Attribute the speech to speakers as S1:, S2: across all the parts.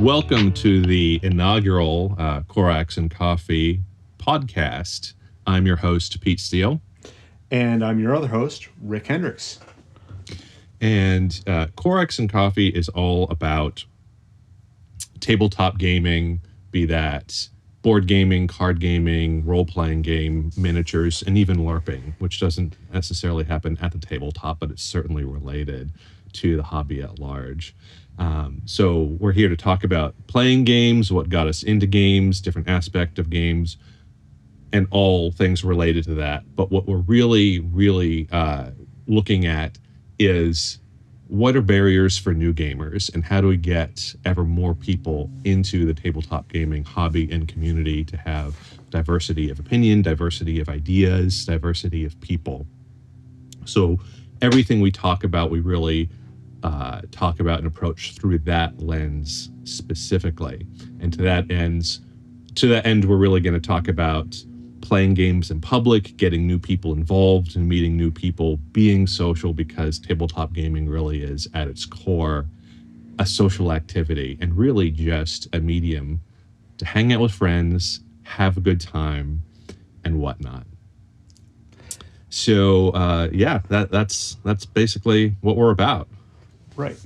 S1: Welcome to the inaugural Corax and Coffee podcast. I'm your host, Pete Steele.
S2: And I'm your other host, Rick Hendricks.
S1: And Corax and Coffee is all about tabletop gaming, be that board gaming, card gaming, role-playing game, miniatures, and even LARPing, which doesn't necessarily happen at the tabletop, but it's certainly related to the hobby at large. So we're here to talk about playing games, what got us into games, different aspects of games, and all things related to that. But what we're really looking at is what are barriers for new gamers, and how do we get ever more people into the tabletop gaming hobby and community to have diversity of opinion, diversity of ideas, diversity of people. So everything we talk about, we really talk about and approach through that lens specifically. And to that end, we're really going to talk about playing games in public, getting new people involved and meeting new people, being social, because tabletop gaming really is at its core a social activity and really just a medium to hang out with friends, have a good time, and whatnot. So that's basically what we're about.
S2: Right.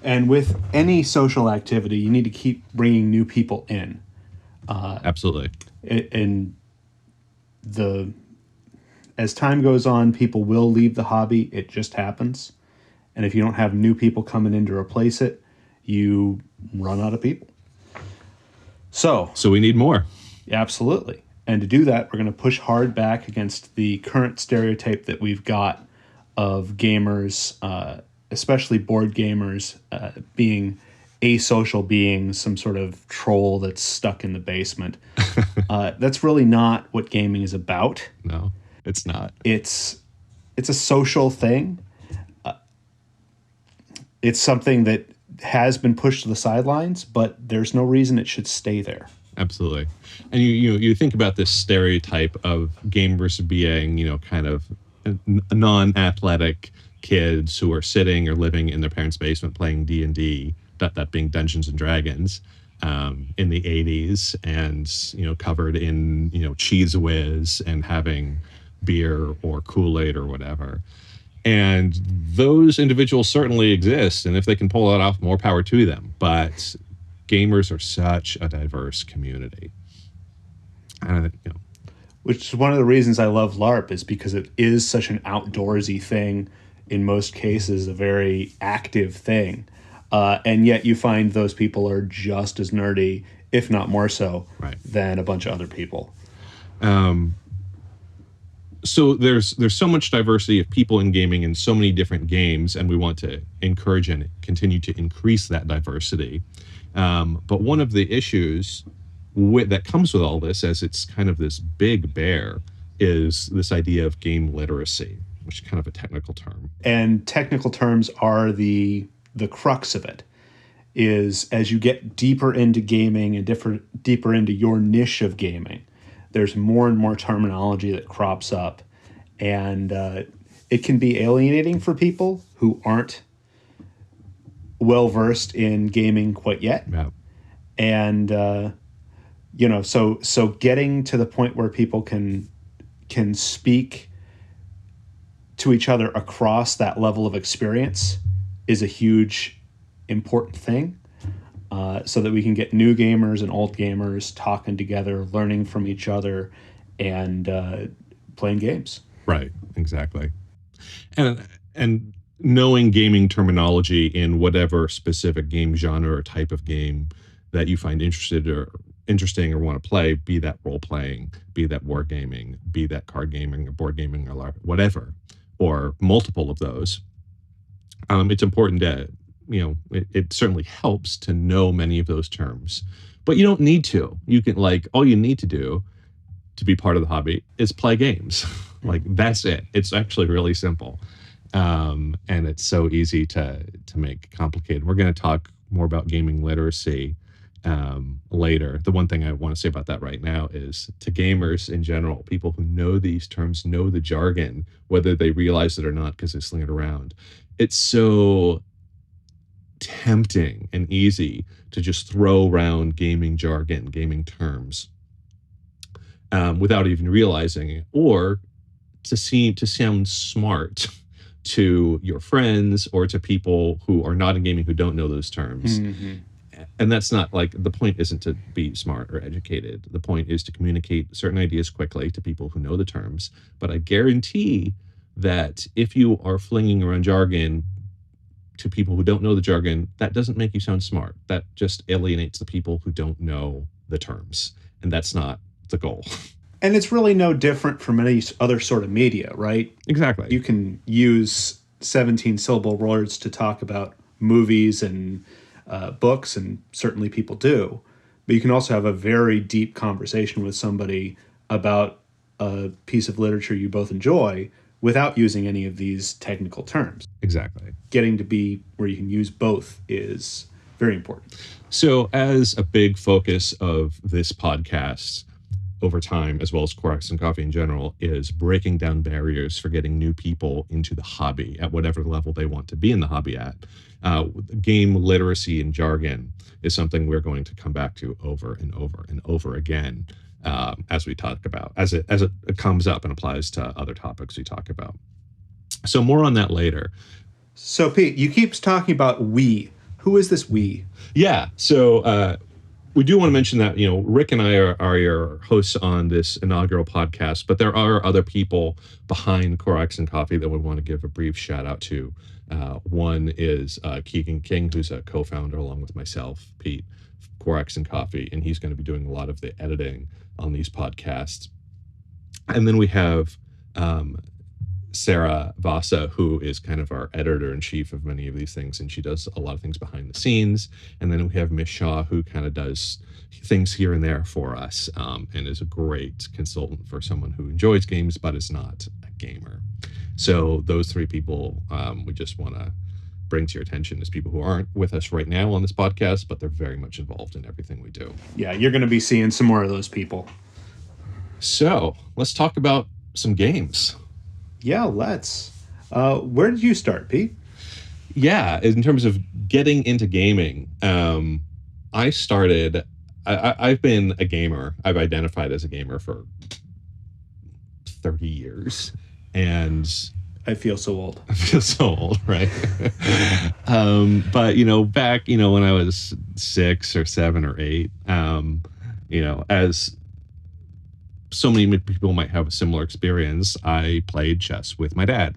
S2: And with any social activity, you need to keep bringing new people in.
S1: Absolutely.
S2: And as time goes on, people will leave the hobby. It just happens. And if you don't have new people coming in to replace it, you run out of people. So
S1: we need more.
S2: Absolutely. And to do that, we're going to push hard back against the current stereotype that we've got of gamers, especially board gamers, being asocial beings, some sort of troll that's stuck in the basement. That's really not what gaming is about.
S1: No, it's not.
S2: It's a social thing. It's something that has been pushed to the sidelines, but there's no reason it should stay there.
S1: Absolutely. And you think about this stereotype of gamers being, kind of non-athletic kids who are sitting or living in their parents' basement playing D&D, that being Dungeons and Dragons, in the 80s, and covered in Cheese Whiz and having beer or Kool-Aid or whatever. And those individuals certainly exist, and if they can pull that off, more power to them. But gamers are such a diverse community.
S2: Which is one of the reasons I love LARP, is because it is such an outdoorsy thing, in most cases a very active thing. And yet you find those people are just as nerdy, if not more so,
S1: right,
S2: than a bunch of other people.
S1: So there's so much diversity of people in gaming in so many different games, and we want to encourage and continue to increase that diversity. But one of the issues that comes with all this, as it's kind of this big bear, is this idea of game literacy, which is kind of a technical term.
S2: And technical terms are the crux of it, is as you get deeper into gaming and deeper into your niche of gaming, there's more and more terminology that crops up, and it can be alienating for people who aren't well versed in gaming quite yet.
S1: Yeah.
S2: And so getting to the point where people can speak to each other across that level of experience is a huge, important thing, so that we can get new gamers and old gamers talking together, learning from each other, and playing games.
S1: Right, exactly. And knowing gaming terminology in whatever specific game genre or type of game that you find interesting or want to play, be that role-playing, be that wargaming, be that card gaming or board gaming or whatever, or multiple of those. It's important to, it certainly helps to know many of those terms, but you don't need to. You can, all you need to do to be part of the hobby is play games. That's it. It's actually really simple. And it's so easy to make complicated. We're going to talk more about gaming literacy later. The one thing I want to say about that right now is, to gamers in general, people who know these terms, know the jargon, whether they realize it or not because they sling it around. It's so tempting and easy to just throw around gaming jargon, gaming terms, without even realizing it, or to sound smart to your friends or to people who are not in gaming who don't know those terms. And that's not like, the point isn't to be smart or educated. The point is to communicate certain ideas quickly to people who know the terms. But I guarantee that if you are flinging around jargon to people who don't know the jargon, that doesn't make you sound smart. That just alienates the people who don't know the terms. And that's not the goal.
S2: And it's really no different from any other sort of media, right?
S1: Exactly.
S2: You can use 17-syllable words to talk about movies and books, and certainly people do. But you can also have a very deep conversation with somebody about a piece of literature you both enjoy without using any of these technical terms.
S1: Exactly.
S2: Getting to be where you can use both is very important.
S1: So as a big focus of this podcast over time, as well as Corax and Coffee in general, is breaking down barriers for getting new people into the hobby at whatever level they want to be in the hobby at. Game literacy and jargon is something we're going to come back to over and over and over again, as we talk about, as it comes up and applies to other topics we talk about. So more on that later.
S2: So Pete, you keep talking about we. Who is this we?
S1: Yeah. So we do want to mention that, Rick and I are your hosts on this inaugural podcast, but there are other people behind Corax and Coffee that we want to give a brief shout out to. One is Keegan King, who's a co-founder along with myself, Pete, Corax and Coffee, and he's going to be doing a lot of the editing on these podcasts. And then we have Sarah Vasa, who is kind of our editor-in-chief of many of these things, and she does a lot of things behind the scenes. And then we have Miss Shaw, who kind of does things here and there for us, and is a great consultant for someone who enjoys games but is not a gamer. So those three people, we just want to bring to your attention as people who aren't with us right now on this podcast, but they're very much involved in everything we do.
S2: Yeah, you're going to be seeing some more of those people.
S1: So let's talk about some games.
S2: Yeah, let's. Where did you start, Pete?
S1: Yeah, in terms of getting into gaming, I started. I've been a gamer. I've identified as a gamer for 30 years, and
S2: I feel so old.
S1: I feel so old, right? But back when I was 6 or 7 or 8, as so many people might have a similar experience, I played chess with my dad.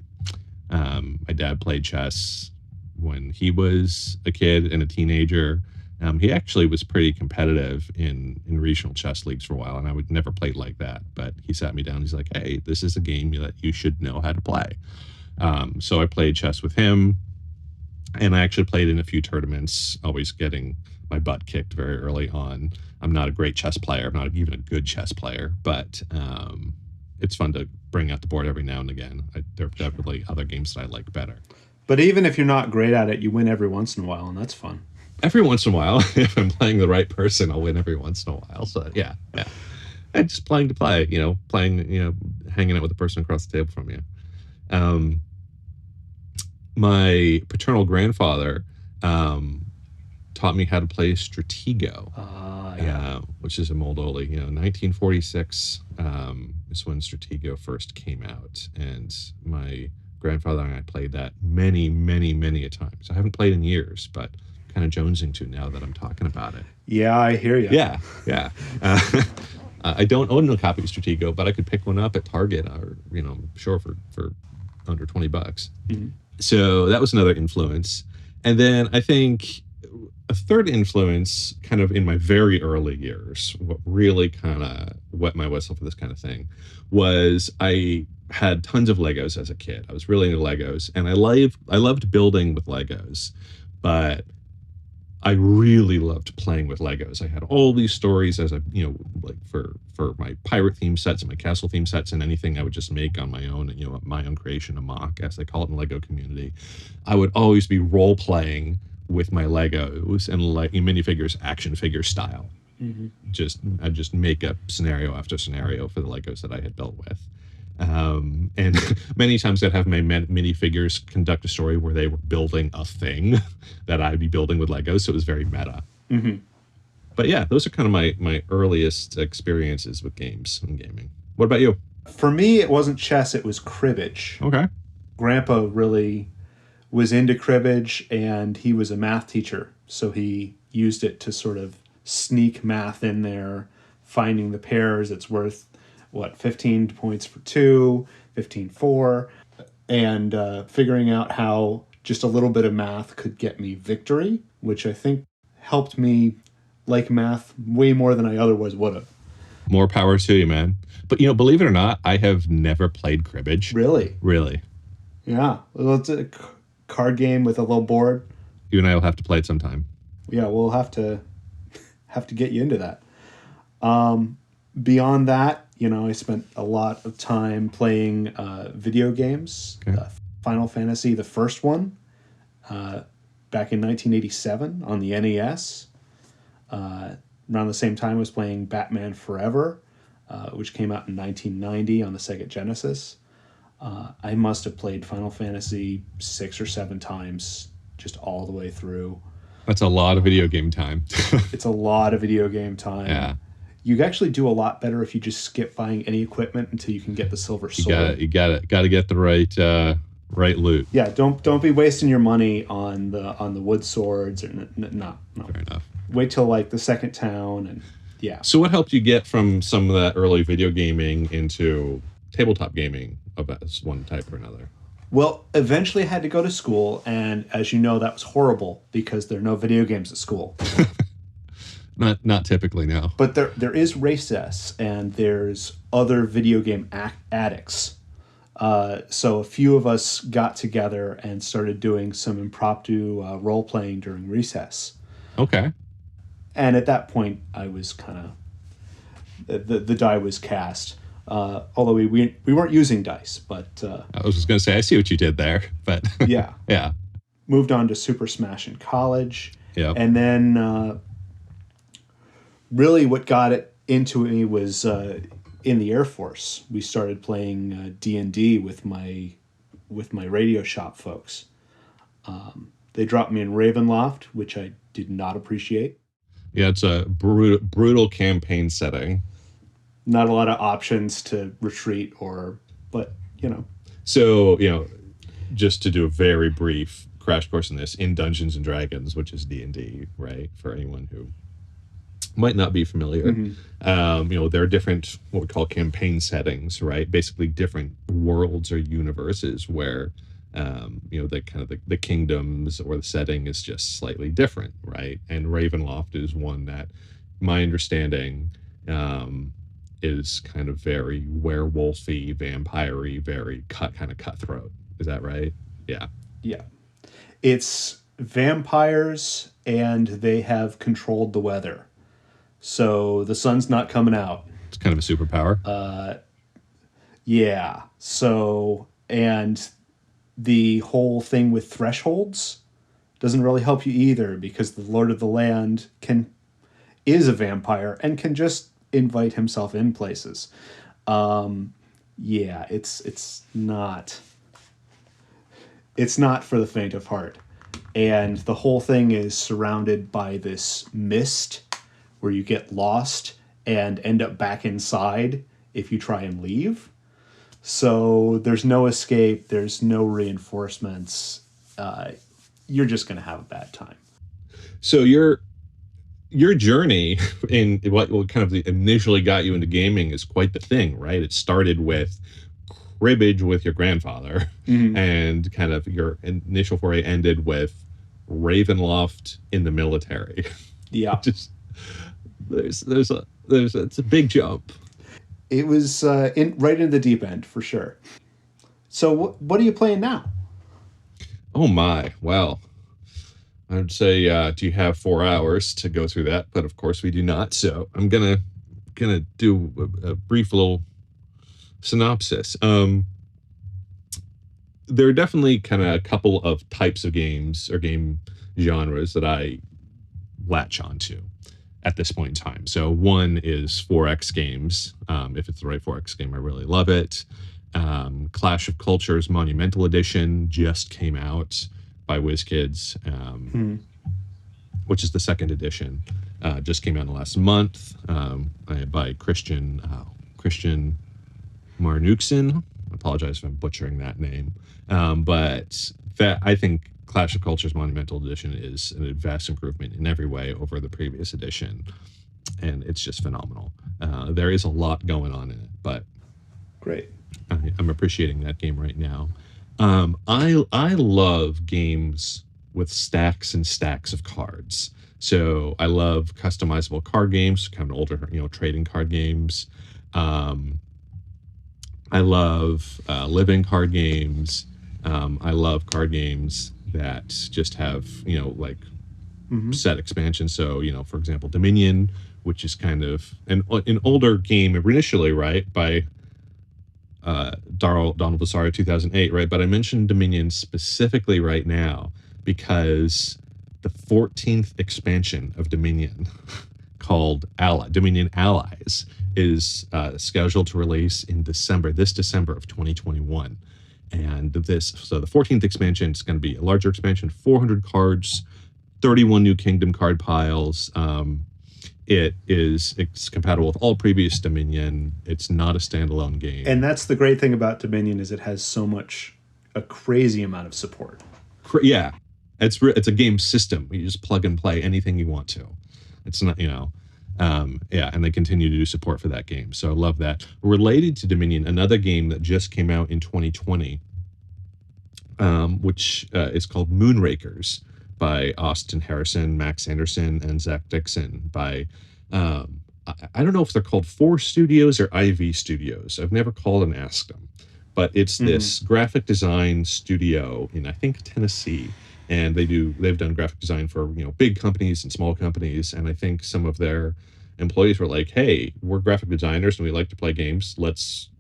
S1: My dad played chess when he was a kid and a teenager. He actually was pretty competitive in regional chess leagues for a while, and I would never played like that. But he sat me down. He's like, "Hey, this is a game that you should know how to play." So I played chess with him, and I actually played in a few tournaments, always getting my butt kicked very early on. I'm not a great chess player. I'm not even a good chess player, but it's fun to bring out the board every now and again. There are definitely other games that I like better. But
S2: even if you're not great at it, you win every once in a while, and that's fun.
S1: Every once in a while, if I'm playing the right person, I'll win every once in a while. So yeah. And just playing to play, hanging out with the person across the table from you. My paternal grandfather taught me how to play Stratego, which is a Moldoli. 1946 is when Stratego first came out, and my grandfather and I played that many, many, many a times. I haven't played in years, but kind of jonesing to now that I'm talking about it.
S2: Yeah, I hear you.
S1: Yeah. I don't own a copy of Stratego, but I could pick one up at Target, or I'm sure for under $20. Mm-hmm. So that was another influence. And then I think a third influence, kind of in my very early years, what really kind of wet my whistle for this kind of thing, was I had tons of Legos as a kid. I was really into Legos, and I loved building with Legos, but I really loved playing with Legos. I had all these stories as for my pirate theme sets and my castle theme sets, and anything I would just make on my own, my own creation, a mock, as they call it in the Lego community. I would always be role playing with my Legos and like minifigures, action figure style. Mm-hmm. I'd just make up scenario after scenario for the Legos that I had built with. And many times I'd have my minifigures conduct a story where they were building a thing that I'd be building with Legos. So it was very meta.
S2: Mm-hmm.
S1: But yeah, those are kind of my earliest experiences with games and gaming. What about you?
S2: For me, it wasn't chess, it was cribbage.
S1: Okay.
S2: Grandpa really was into cribbage, and he was a math teacher. So he used it to sort of sneak math in there, finding the pairs. It's worth, 15 points for 2, 15 4, and figuring out how just a little bit of math could get me victory, which I think helped me like math way more than I otherwise would have.
S1: More power to you, man. But, believe it or not, I have never played cribbage.
S2: Really?
S1: Really.
S2: Yeah. Well, it's a card game with a little board.
S1: You and I will have to play it sometime.
S2: Yeah, we'll have to get you into that. Beyond that, I spent a lot of time playing video games.
S1: Okay.
S2: Final Fantasy, the first one, back in 1987 on the NES. Around the same time I was playing Batman Forever, which came out in 1990 on the Sega Genesis. I must have played Final Fantasy 6 or 7 times, just all the way through.
S1: That's a lot of video game time.
S2: It's a lot of video game time.
S1: Yeah.
S2: You actually do a lot better if you just skip buying any equipment until you can get the silver sword.
S1: You got to get the right loot.
S2: Yeah, don't be wasting your money on the wood swords or no.
S1: Fair enough.
S2: Wait till like the second town, and yeah.
S1: So what helped you get from some of that early video gaming into tabletop gaming of one type or another?
S2: Well, eventually I had to go to school, and as you know, that was horrible because there are no video games at school.
S1: Not typically, no.
S2: But there is recess, and there's other video game addicts. So a few of us got together and started doing some impromptu role-playing during recess.
S1: Okay.
S2: And at that point, I was kind of... The die was cast. Although we weren't using dice, but...
S1: I was just going to say, I see what you did there, but...
S2: Yeah.
S1: Yeah.
S2: Moved on to Super Smash in college.
S1: Yeah.
S2: And then really what got it into me was in the Air Force. We started playing D&D with my radio shop folks. They dropped me in Ravenloft, which I did not appreciate.
S1: Yeah, it's a brutal campaign setting.
S2: Not a lot of options to retreat but.
S1: So, just to do a very brief crash course in this, in Dungeons and Dragons, which is D&D, right? For anyone who might not be familiar,
S2: Mm-hmm.
S1: There are different, what we call campaign settings, right? Basically different worlds or universes where, the kind of the kingdoms or the setting is just slightly different, right? And Ravenloft is one that, my understanding, is kind of very werewolfy, vampire-y, very kind of cutthroat. Is that right? Yeah.
S2: Yeah. It's vampires, and they have controlled the weather. So the sun's not coming out.
S1: It's kind of a superpower.
S2: Yeah. So, and the whole thing with thresholds doesn't really help you either, because the Lord of the Land is a vampire and can just invite himself in places. Yeah, it's not for the faint of heart. And the whole thing is surrounded by this mist where you get lost and end up back inside if you try and leave. So there's no escape, there's no reinforcements. You're just going to have a bad time.
S1: So your journey in what kind of initially got you into gaming is quite the thing, right? It started with cribbage with your grandfather,
S2: Mm-hmm.
S1: and kind of your initial foray ended with Ravenloft in the military.
S2: Yeah.
S1: Just it's a big jump.
S2: It was right in the deep end for sure. So what are you playing now?
S1: Oh my, well, I'd say, do you have 4 hours to go through that? But of course we do not. So I'm gonna do a brief little synopsis. There are definitely kind of a couple of types of games or game genres that I latch onto at this point in time. So one is 4X games. If it's the right 4X game, I really love it. Clash of Cultures Monumental Edition just came out by WizKids, which is the second edition. Just came out in the last month by Christian Marnuksen. I apologize if I'm butchering that name. But that, I think Clash of Cultures Monumental Edition is a vast improvement in every way over the previous edition. And it's just phenomenal. There is a lot going on in it, but
S2: Great.
S1: I'm appreciating that game right now. I love games with stacks and stacks of cards. So I love customizable card games, kind of older, trading card games. I love living card games. I love card games that just have, like set expansion. So, for example, Dominion, which is kind of an older game initially, right, by Donald Vasari, 2008, right? But I mentioned Dominion specifically right now because the 14th expansion of Dominion called Dominion Allies is scheduled to release in this December of 2021. And the 14th expansion is going to be a larger expansion, 400 cards, 31 new kingdom card piles. It's compatible with all previous Dominion. It's not a standalone game.
S2: And that's the great thing about Dominion is it has a crazy amount of support.
S1: Yeah. It's a game system. You just plug and play anything you want to. It's not, and they continue to do support for that game. So I love that. Related to Dominion, another game that just came out in 2020, which is called Moonrakers by Austin Harrison, Max Anderson, and Zach Dixon by, I don't know if they're called 4 Studios or IV Studios. I've never called and asked them. But it's this graphic design studio in, I think, Tennessee. And they've done graphic design for, big companies and small companies. And I think some of their employees were like, hey, we're graphic designers and we like to play games. Let's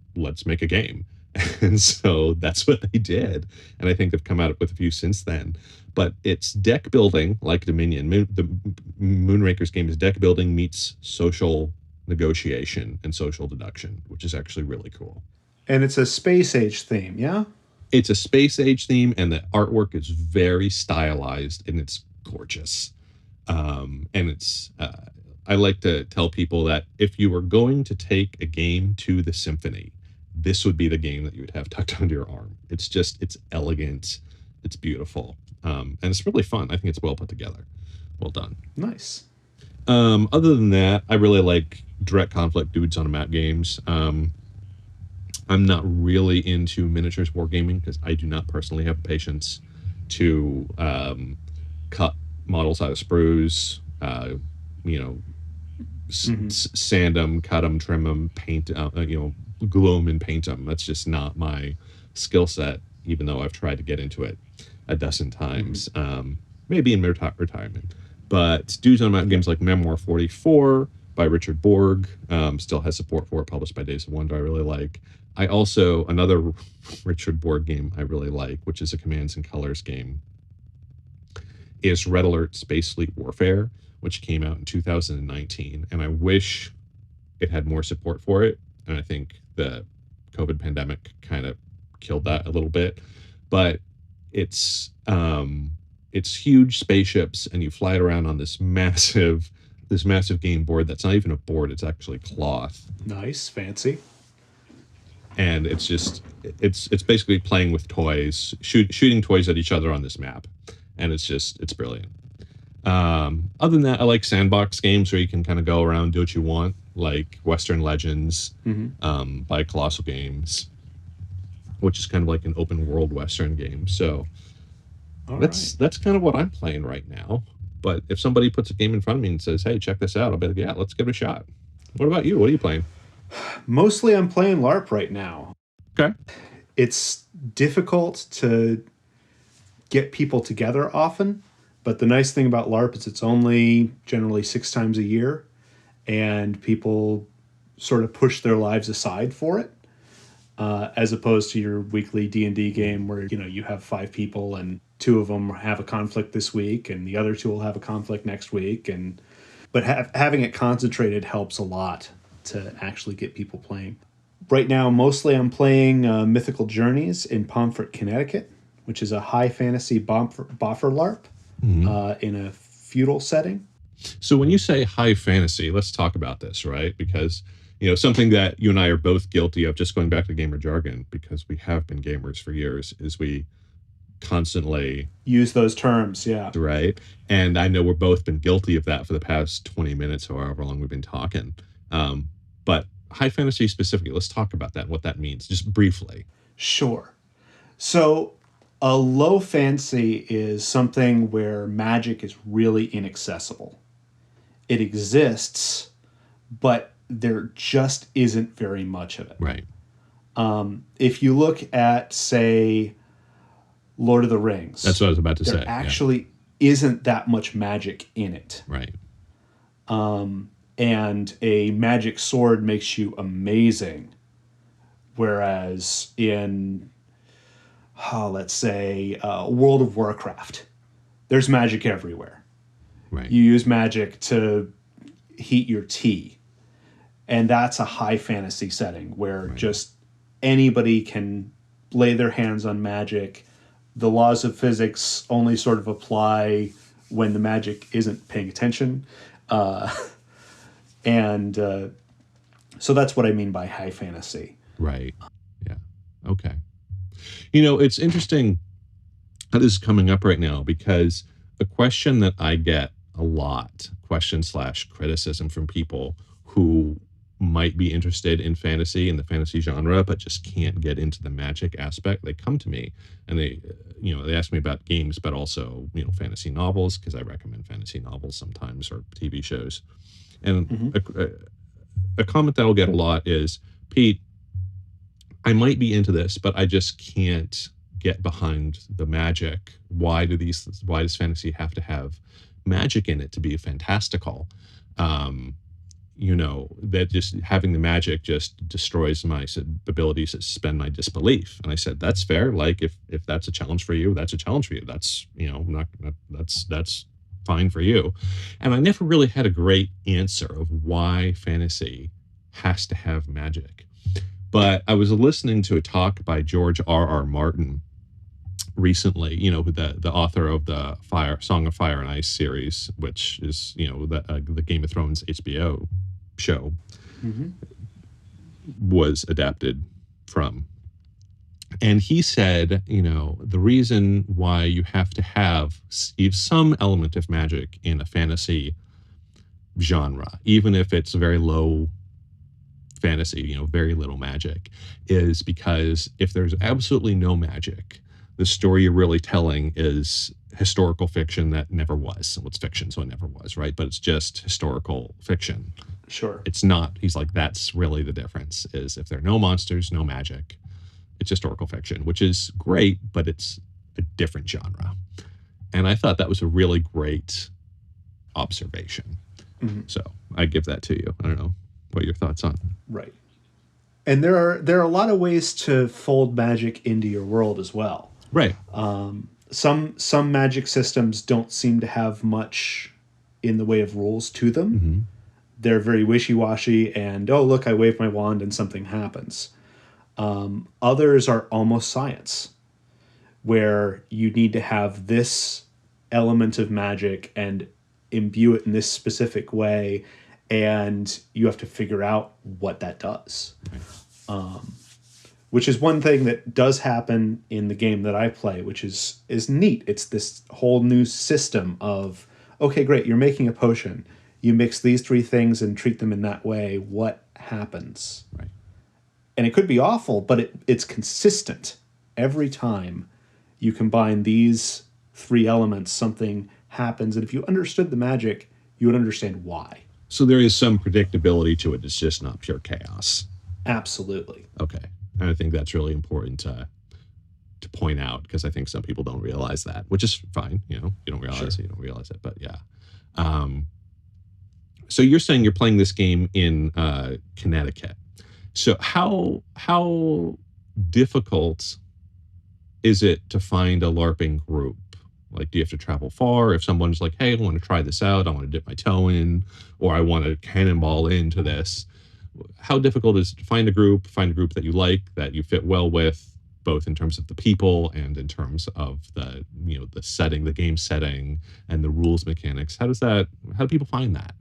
S1: make a game. And so that's what they did. And I think they've come out with a few since then. But it's deck building like Dominion. The Moonrakers game is deck building meets social negotiation and social deduction, which is actually really cool.
S2: And it's a space age theme, yeah?
S1: It's a space age theme, and the artwork is very stylized, and it's gorgeous. And it's I like to tell people that if you were going to take a game to the symphony, this would be the game that you would have tucked under your arm. It's elegant, it's beautiful, and it's really fun. I think it's well put together. Well done.
S2: Nice.
S1: Other than that, I really like direct conflict dudes on a map games. I'm not really into miniatures wargaming because I do not personally have patience to cut models out of sprues, sand them, cut them, trim them, paint, glue them and paint them. That's just not my skill set, even though I've tried to get into it a dozen times, maybe in retirement. But dudes on map games like Memoir 44 by Richard Borg still has support for it, published by Days of Wonder. I really like. I also, another Richard Borg game I really like, which is a Commands and Colors game, is Red Alert Space Fleet Warfare, which came out in 2019. And I wish it had more support for it. And I think the COVID pandemic kind of killed that a little bit. But it's huge spaceships, and you fly it around on this massive game board that's not even a board, it's actually cloth.
S2: Nice, fancy.
S1: And it's basically playing with toys, shooting toys at each other on this map, and it's brilliant. Other than that, I like sandbox games where you can kind of go around, do what you want, like Western Legends by Colossal Games, which is kind of like an open world Western game. So that's kind of what I'm playing right now. But if somebody puts a game in front of me and says, hey, check this out, I'll be like, yeah, let's give it a shot. What about you? What are you playing?
S2: Mostly I'm playing LARP right now.
S1: Okay.
S2: It's difficult to get people together often, but the nice thing about LARP is it's only generally 6 times a year, and people sort of push their lives aside for it, as opposed to your weekly D&D game where, you have 5 people and 2 of them have a conflict this week and the other 2 will have a conflict next week. But having it concentrated helps a lot to actually get people playing. Right now, mostly I'm playing Mythical Journeys in Pomfret, Connecticut, which is a high fantasy boffer LARP in a feudal setting.
S1: So when you say high fantasy, let's talk about this, right? Because, something that you and I are both guilty of, just going back to gamer jargon, because we have been gamers for years, is we constantly
S2: use those terms, yeah.
S1: Right. And I know we're both been guilty of that for the past 20 minutes or however long we've been talking. But high fantasy specifically, let's talk about that, what that means, just briefly.
S2: Sure. So a low fantasy is something where magic is really inaccessible. It exists, but there just isn't very much of it.
S1: Right.
S2: If you look at, say, Lord of the Rings.
S1: That's what I was about to say.
S2: There actually isn't that much magic in it.
S1: Right.
S2: And a magic sword makes you amazing. Whereas in, let's say, World of Warcraft, there's magic everywhere.
S1: Right.
S2: You use magic to heat your tea. And that's a high fantasy setting where just anybody can lay their hands on magic. The laws of physics only sort of apply when the magic isn't paying attention. So that's what I mean by high fantasy.
S1: Right. Yeah. Okay. It's interesting that this is coming up right now, because a question that I get a lot, question/criticism from people who might be interested in fantasy and the fantasy genre, but just can't get into the magic aspect. They come to me and they ask me about games, but also, fantasy novels, because I recommend fantasy novels sometimes, or TV shows. And a comment that I'll get a lot is, Pete, I might be into this, but I just can't get behind the magic. Why does fantasy have to have magic in it to be fantastical? That just having the magic just destroys my ability to suspend my disbelief. And I said, that's fair. Like, if that's a challenge for you, that's a challenge for you. That's, that's fine for you. And I never really had a great answer of why fantasy has to have magic. But I was listening to a talk by George R.R. Martin recently, the author of the Song of Fire and Ice series, which is, the Game of Thrones HBO show was adapted from. And he said, the reason why you have to have some element of magic in a fantasy genre, even if it's very low fantasy, very little magic, is because if there's absolutely no magic, the story you're really telling is historical fiction that never was. Well, it's fiction, so it never was, right? But it's just historical fiction.
S2: Sure.
S1: It's not, he's like, that's really the difference, is if there are no monsters, no magic, it's historical fiction, which is great, but it's a different genre. And I thought that was a really great observation. So I give that to you. I don't know what your thoughts on.
S2: Right. And there are a lot of ways to fold magic into your world as well.
S1: Right.
S2: Some magic systems don't seem to have much in the way of rules to them. They're very wishy-washy, and, oh, look, I wave my wand and something happens. Others are almost science, where you need to have this element of magic and imbue it in this specific way, and you have to figure out what that does. Which is one thing that does happen in the game that I play, which is neat. It's this whole new system of, okay, great, you're making a potion. You mix these three things and treat them in that way. What happens?
S1: Right.
S2: And it could be awful, but it's consistent. Every time you combine these three elements, something happens. And if you understood the magic, you would understand why.
S1: So there is some predictability to it. It's just not pure chaos.
S2: Absolutely.
S1: Okay. And I think that's really important to point out, because I think some people don't realize that, which is fine. You don't realize it, you don't realize it. But yeah. So you're saying you're playing this game in Connecticut. So how difficult is it to find a LARPing group? Like, do you have to travel far? If someone's like, hey, I want to try this out, I want to dip my toe in, or I want to cannonball into this, how difficult is it to find a group that you like, that you fit well with, both in terms of the people and in terms of the, the setting, the game setting, and the rules mechanics? How do people find that?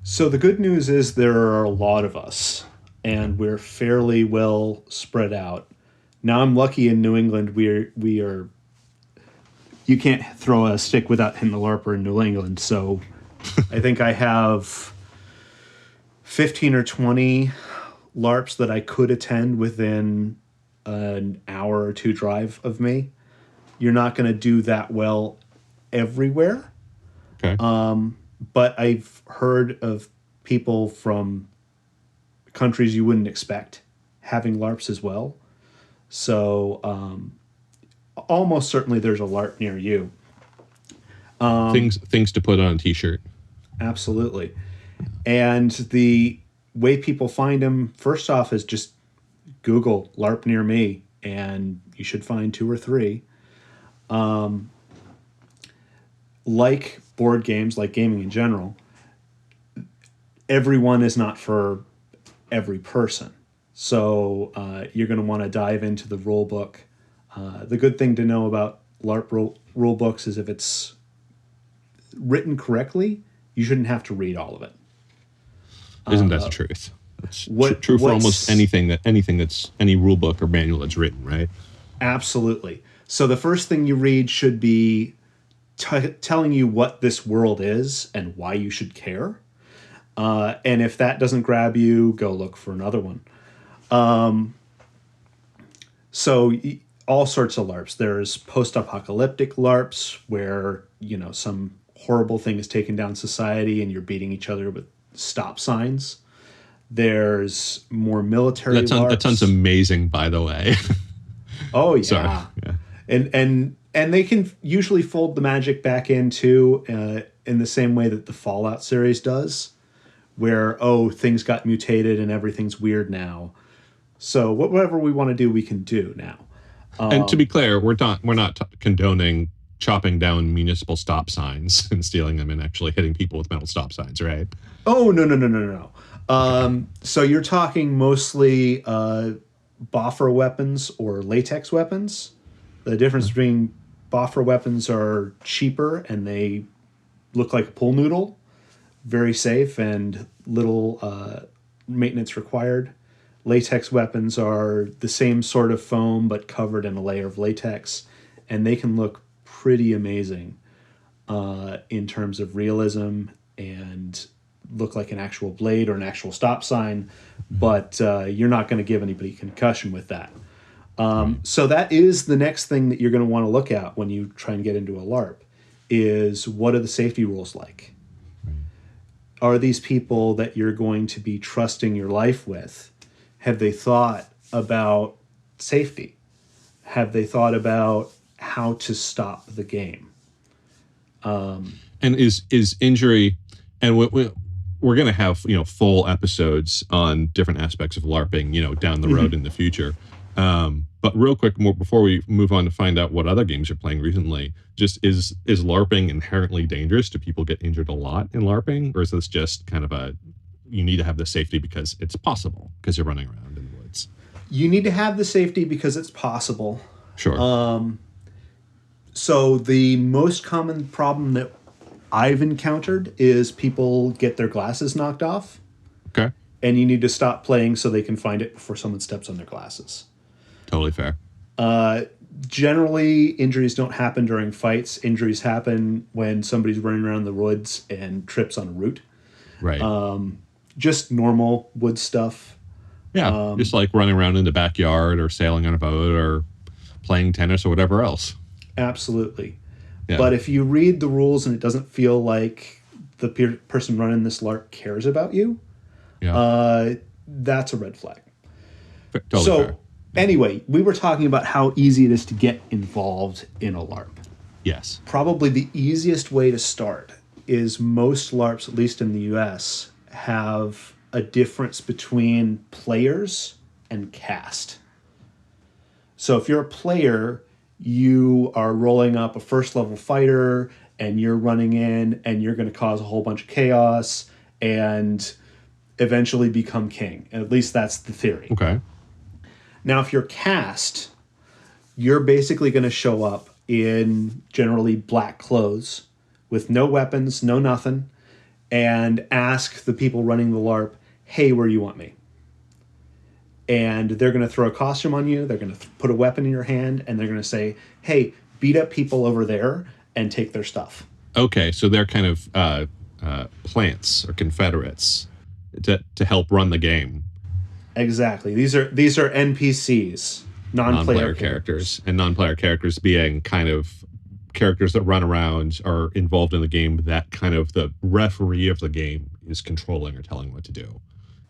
S2: So the good news is there are a lot of us, and we're fairly well spread out. Now I'm lucky in New England. We are. You can't throw a stick without hitting the LARPer in New England. So I think I have 15 or 20 LARPs that I could attend within an hour or two drive of me. You're not going to do that well everywhere.
S1: Okay.
S2: But I've heard of people from countries you wouldn't expect having LARPs as well. So almost certainly there's a LARP near you.
S1: Things to put on a t-shirt.
S2: Absolutely. And the way people find them, first off, is just Google LARP near me, and you should find 2 or 3. Like board games, like gaming in general, everyone is not for every person. So you're going to want to dive into the rule book. The good thing to know about LARP rule books is if it's written correctly, you shouldn't have to read all of it.
S1: Isn't that the truth? That's true for almost anything that's any rule book or manual that's written, right?
S2: Absolutely. So the first thing you read should be telling you what this world is and why you should care. And if that doesn't grab you, go look for another one. So all sorts of LARPs. There's post-apocalyptic LARPs where, some horrible thing is taking down society and you're beating each other with stop signs. There's more military LARPs.
S1: That sounds amazing, by the way.
S2: Oh, yeah.
S1: Sorry. Yeah.
S2: And they can usually fold the magic back into in the same way that the Fallout series does, where, things got mutated and everything's weird now. So whatever we want to do, we can do now.
S1: And to be clear, we're not condoning chopping down municipal stop signs and stealing them and actually hitting people with metal stop signs, right?
S2: Oh, no. So you're talking mostly boffer weapons or latex weapons. The difference between boffer weapons are cheaper and they look like a pool noodle, very safe and little maintenance required. Latex weapons are the same sort of foam but covered in a layer of latex, and they can look pretty amazing in terms of realism and look like an actual blade or an actual stop sign, but you're not going to give anybody concussion with that. So that is the next thing that you're going to want to look at when you try and get into a LARP is, what are the safety rules like? Are these people that you're going to be trusting your life with? Have they thought about safety? Have they thought about how to stop the game?
S1: And is injury, and we're going to have full episodes on different aspects of LARPing down the road in the future. But real quick, more before we move on to find out what other games you're playing recently, just is LARPing inherently dangerous? Do people get injured a lot in LARPing, or is this just kind of you need to have the safety because it's possible because you're running around in the woods?
S2: You need to have the safety because it's possible.
S1: Sure.
S2: So the most common problem that I've encountered is people get their glasses knocked off.
S1: Okay.
S2: And you need to stop playing so they can find it before someone steps on their glasses.
S1: Totally fair.
S2: Generally, injuries don't happen during fights. Injuries happen when somebody's running around the woods and trips on a root.
S1: Right.
S2: Just normal wood stuff.
S1: Yeah, just like running around in the backyard or sailing on a boat or playing tennis or whatever else.
S2: Absolutely.
S1: Yeah.
S2: But if you read the rules and it doesn't feel like the person running this LARP cares about you, that's a red flag.
S1: Totally fair.
S2: Anyway, we were talking about how easy it is to get involved in a LARP.
S1: Yes.
S2: Probably the easiest way to start is most LARPs, at least in the US, have a difference between players and cast. So if you're a player, you are rolling up a first level fighter and you're running in and you're going to cause a whole bunch of chaos, and eventually become king. At least that's the theory.
S1: Okay.
S2: Now, if you're cast, you're basically going to show up in generally black clothes with no weapons, no nothing, and ask the people running the LARP, hey, where do you want me? And they're going to throw a costume on you. They're going to put a weapon in your hand, and they're going to say, hey, beat up people over there and take their stuff.
S1: Okay, so they're kind of plants or confederates to help run the game.
S2: Exactly. These are NPCs, non-player characters.
S1: And non-player characters being kind of characters that run around, are involved in the game, that kind of the referee of the game is controlling or telling what to do.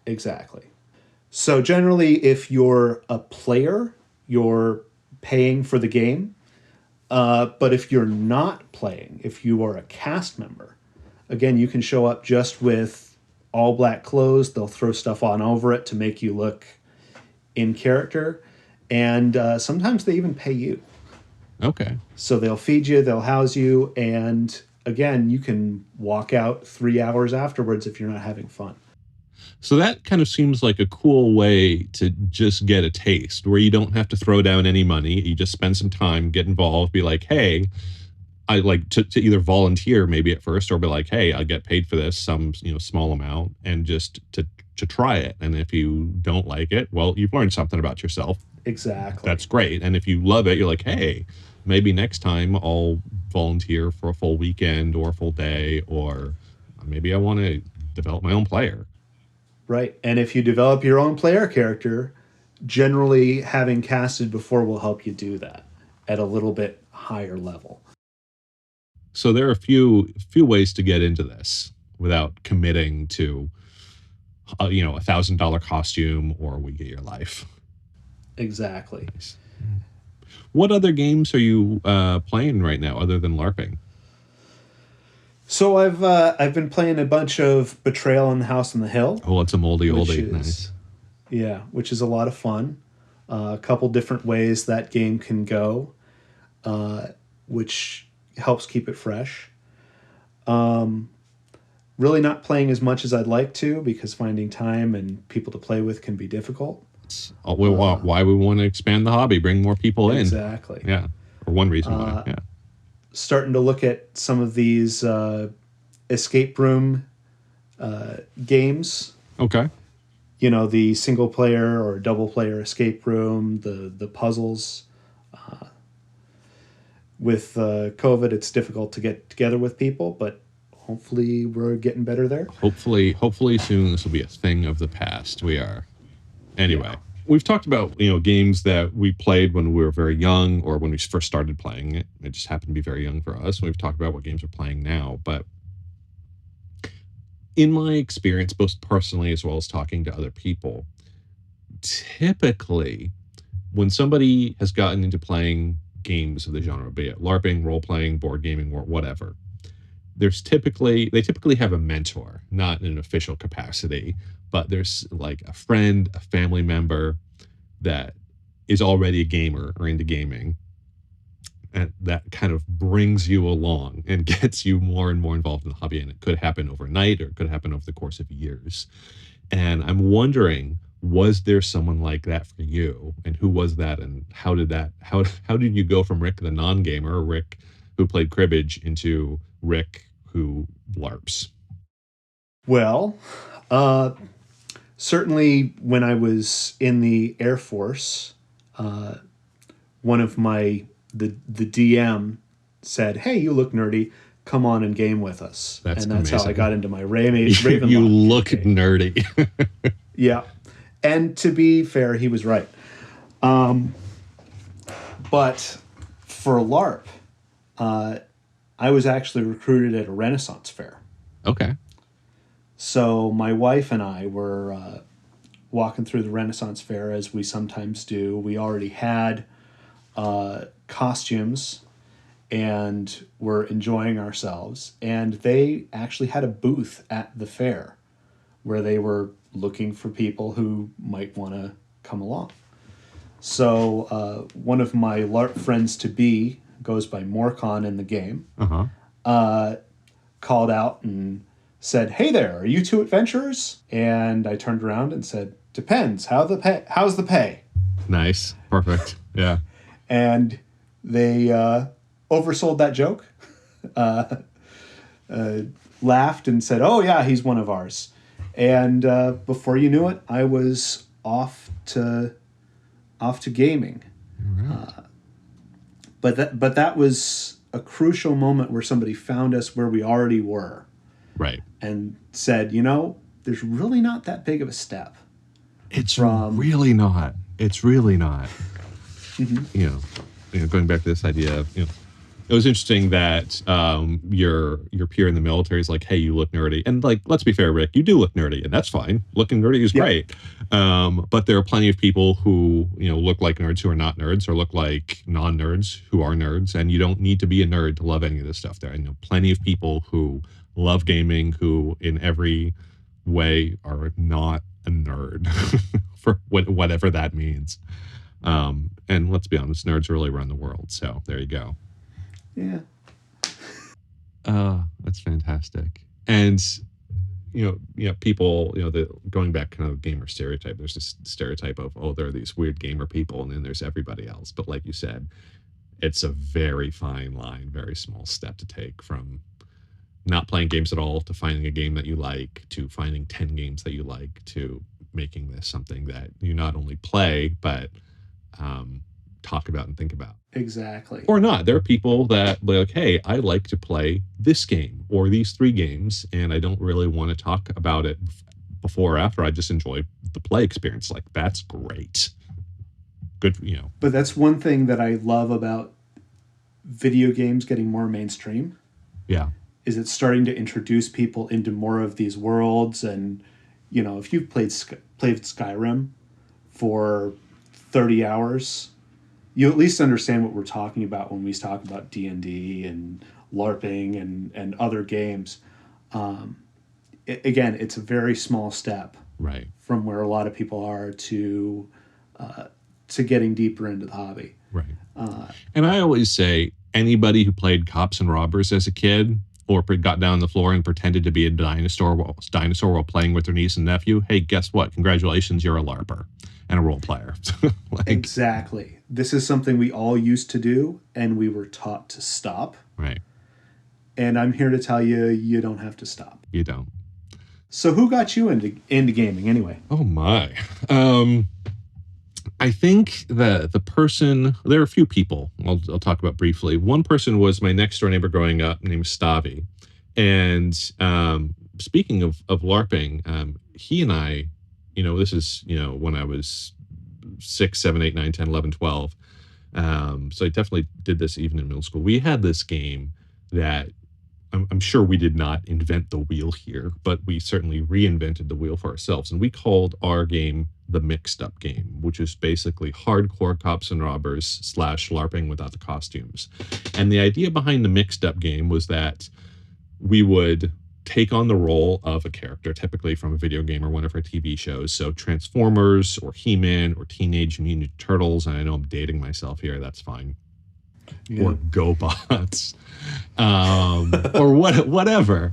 S2: Exactly. So generally, if you're a player, you're paying for the game. But if you're not playing, if you are a cast member, again, you can show up just with all black clothes. They'll throw stuff on over it to make you look in character. And sometimes they even pay you.
S1: Okay.
S2: So they'll feed you, they'll house you, and again, you can walk out 3 hours afterwards if you're not having fun.
S1: So that kind of seems like a cool way to just get a taste, where you don't have to throw down any money. You just spend some time, get involved, be like, hey, I like to either volunteer maybe at first, or be like, hey, I get paid for this, some small amount, and just to try it. And if you don't like it, well, you've learned something about yourself.
S2: Exactly.
S1: That's great. And if you love it, you're like, hey, maybe next time I'll volunteer for a full weekend or a full day, or maybe I want to develop my own player.
S2: Right. And if you develop your own player character, generally having casted before will help you do that at a little bit higher level.
S1: So there are a few ways to get into this without committing to $1,000 costume or We Get Your Life.
S2: Exactly.
S1: Nice. What other games are you playing right now other than LARPing?
S2: So I've been playing a bunch of Betrayal in the House on the Hill.
S1: Oh, it's a moldy oldie. Nice.
S2: Yeah, which is a lot of fun. A couple different ways that game can go, which helps keep it fresh. Really not playing as much as I'd like to, because finding time and people to play with can be difficult.
S1: Why we want to expand the hobby, bring more people in.
S2: Exactly.
S1: Yeah, or one reason why. Yeah.
S2: Starting to look at some of these escape room games.
S1: Okay.
S2: The single player or double player escape room, the puzzles. With COVID, it's difficult to get together with people, but hopefully we're getting better there.
S1: Hopefully soon this will be a thing of the past. We are. Anyway. Yeah. We've talked about, games that we played when we were very young, or when we first started playing it. It just happened to be very young for us. We've talked about what games we're playing now. But in my experience, both personally as well as talking to other people, typically when somebody has gotten into playing games of the genre, be it LARPing, role-playing, board gaming, or whatever, they typically have a mentor, not in an official capacity, but there's like a friend, a family member that is already a gamer or into gaming, and that kind of brings you along and gets you more and more involved in the hobby. And it could happen overnight, or it could happen over the course of years. And I'm wondering, was there someone like that for you, and who was that, and how did you go from Rick the non-gamer, Rick who played cribbage, into Rick who LARPs?
S2: Well, certainly when I was in the Air Force, one of the DM said, "Hey, you look nerdy. Come on and game with us." That's amazing. How I got into my Raven.
S1: You look nerdy.
S2: Yeah. And to be fair, he was right. But for LARP, I was actually recruited at a Renaissance fair.
S1: Okay.
S2: So my wife and I were walking through the Renaissance fair, as we sometimes do. We already had costumes and were enjoying ourselves. And they actually had a booth at the fair where they were looking for people who might want to come along. So one of my LARP friends to be, goes by Morcon in the game, called out and said, "Hey there, are you two adventurers?" And I turned around and said, "Depends. How's the pay?"
S1: Nice. Perfect. Yeah.
S2: And they oversold that joke, laughed and said, "Oh yeah, he's one of ours." And before you knew it, I was off to gaming.
S1: Right.
S2: But that was a crucial moment where somebody found us where we already were.
S1: Right.
S2: And said, there's really not that big of a step.
S1: It's really not. It's really not.
S2: Mm-hmm.
S1: Going back to this idea of, it was interesting that your peer in the military is like, hey, you look nerdy. And like, let's be fair, Rick, you do look nerdy, and that's fine. Looking nerdy is great. But there are plenty of people who, look like nerds who are not nerds, or look like non-nerds who are nerds. And you don't need to be a nerd to love any of this stuff there. I know plenty of people who love gaming who in every way are not a nerd for whatever that means. And let's be honest, nerds really run the world. So there you go.
S2: Yeah.
S1: That's fantastic. And people, going back kind of gamer stereotype, there's this stereotype of, oh, there are these weird gamer people, and then there's everybody else. But like you said, it's a very fine line, very small step to take from not playing games at all to finding a game that you like, to finding 10 games that you like, to making this something that you not only play, but talk about and think about.
S2: Exactly.
S1: Or not. There are people that like, hey, I like to play this game or these 3 games, and I don't really want to talk about it before or after. I just enjoy the play experience. Like, that's great. Good,
S2: But that's one thing that I love about video games getting more mainstream.
S1: Yeah.
S2: Is it's starting to introduce people into more of these worlds. And, if you've played Skyrim for 30 hours, you at least understand what we're talking about when we talk about D&D and LARPing and other games. Again, it's a very small step,
S1: right,
S2: from where a lot of people are to getting deeper into the hobby.
S1: Right. And I always say, anybody who played Cops and Robbers as a kid, or got down on the floor and pretended to be a dinosaur while playing with their niece and nephew, hey, guess what? Congratulations, you're a LARPer and a role player.
S2: Exactly. This is something we all used to do, and we were taught to stop.
S1: Right.
S2: And I'm here to tell you, you don't have to stop.
S1: You don't.
S2: So who got you into gaming anyway?
S1: Oh my. I think that there are a few people I'll talk about briefly. One person was my next door neighbor growing up, named Stavi. And speaking of LARPing, he and I, this is, when I was 6, 7, 8, 9, 10, 11, 12. So I definitely did this even in middle school. We had this game that I'm sure we did not invent the wheel here, but we certainly reinvented the wheel for ourselves. And we called our game the Mixed Up Game, which is basically hardcore Cops and Robbers / LARPing without the costumes. And the idea behind the Mixed Up Game was that we would take on the role of a character, typically from a video game or one of our TV shows. So Transformers or He-Man or Teenage Mutant Ninja Turtles. And I know I'm dating myself here. That's fine. Yeah. Or GoBots. Or whatever.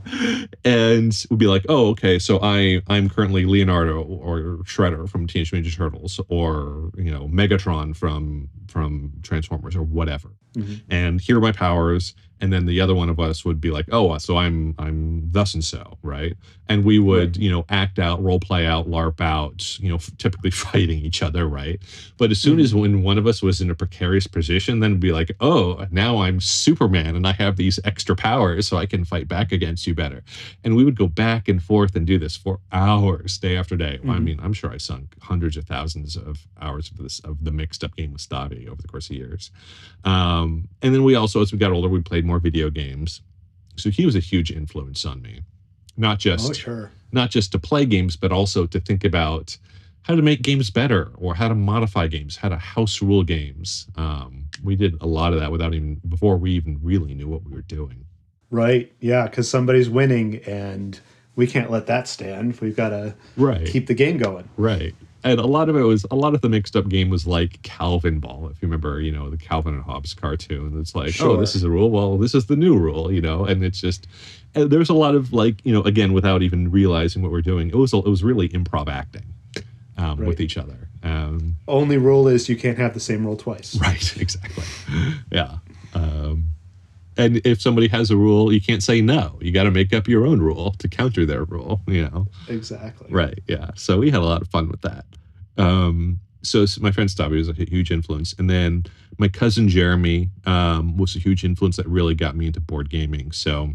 S1: And we'd be like, oh, okay, so I'm currently Leonardo or Shredder from Teenage Mutant Ninja Turtles, or Megatron from Transformers, or whatever. Mm-hmm. And here are my powers. And then the other one of us would be like, oh, so I'm thus and so, right? And we would, act out, role play out, LARP out, typically fighting each other, right? But as soon as when one of us was in a precarious position, then it'd be like, oh, now I'm Superman and I have these extra powers, so I can fight back against you better. And we would go back and forth and do this for hours, day after day. Mm-hmm. I mean, I'm sure I sunk hundreds of thousands of hours of the Mixed Up Game with Stavi over the course of years. And then we also, as we got older, we played more video games. So he was a huge influence on me. Not just to play games, but also to think about how to make games better, or how to modify games, how to house rule games. We did a lot of that before we even really knew what we were doing.
S2: Right. Yeah, because somebody's winning and we can't let that stand. We've got to keep the game going.
S1: Right. And a lot of the mixed up game was like Calvin Ball, if you remember, the Calvin and Hobbes cartoon. It's like, oh, this
S2: Sure.
S1: is a rule. Well, this is the new rule, and it's just, and there's a lot of like, again, without even realizing what we're doing, it was really improv acting with
S2: Right.
S1: each other.
S2: Only rule is you can't have the same rule twice.
S1: Right, exactly. Yeah. And if somebody has a rule, you can't say no. You got to make up your own rule to counter their rule.
S2: Exactly.
S1: Right. Yeah. So we had a lot of fun with that. So my friend Stabby was a huge influence. And then my cousin Jeremy was a huge influence that really got me into board gaming. So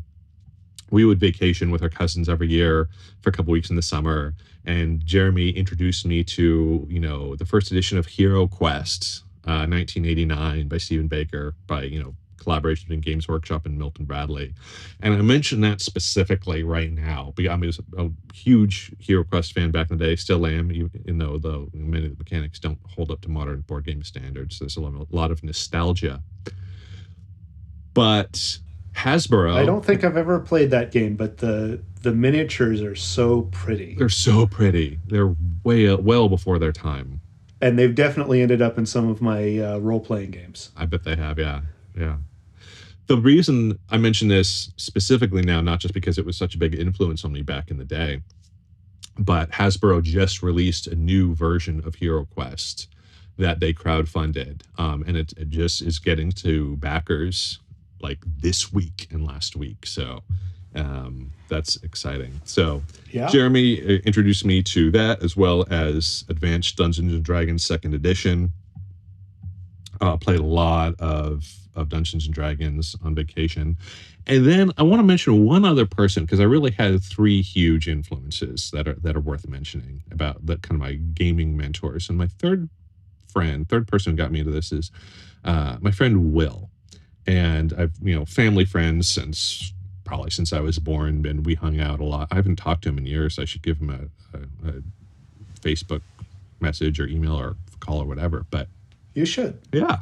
S1: we would vacation with our cousins every year for a couple weeks in the summer. And Jeremy introduced me to, the first edition of Hero Quest, 1989 by Stephen Baker, by, collaboration between Games Workshop and Milton Bradley. And I mention that specifically right now because I was a huge Hero Quest fan back in the day, still am, even though many of the mechanics don't hold up to modern board game standards. There's a lot of nostalgia. But Hasbro...
S2: I don't think I've ever played that game, but the miniatures are so pretty.
S1: They're so pretty. They're well before their time.
S2: And they've definitely ended up in some of my role-playing games.
S1: I bet they have, yeah. Yeah. The reason I mention this specifically now, not just because it was such a big influence on me back in the day, but Hasbro just released a new version of Hero Quest that they crowdfunded. And it just is getting to backers like this week and last week. So that's exciting. So
S2: Yeah.
S1: Jeremy introduced me to that, as well as Advanced Dungeons and Dragons 2nd Edition. Played a lot of Dungeons and Dragons on vacation. And then I want to mention one other person, because I really had three huge influences that are worth mentioning about that kind of my gaming mentors. And my third person who got me into this is my friend Will. And I've, family friends since I was born, and we hung out a lot. I haven't talked to him in years. I should give him a Facebook message or email or call or whatever. But
S2: You should.
S1: yeah.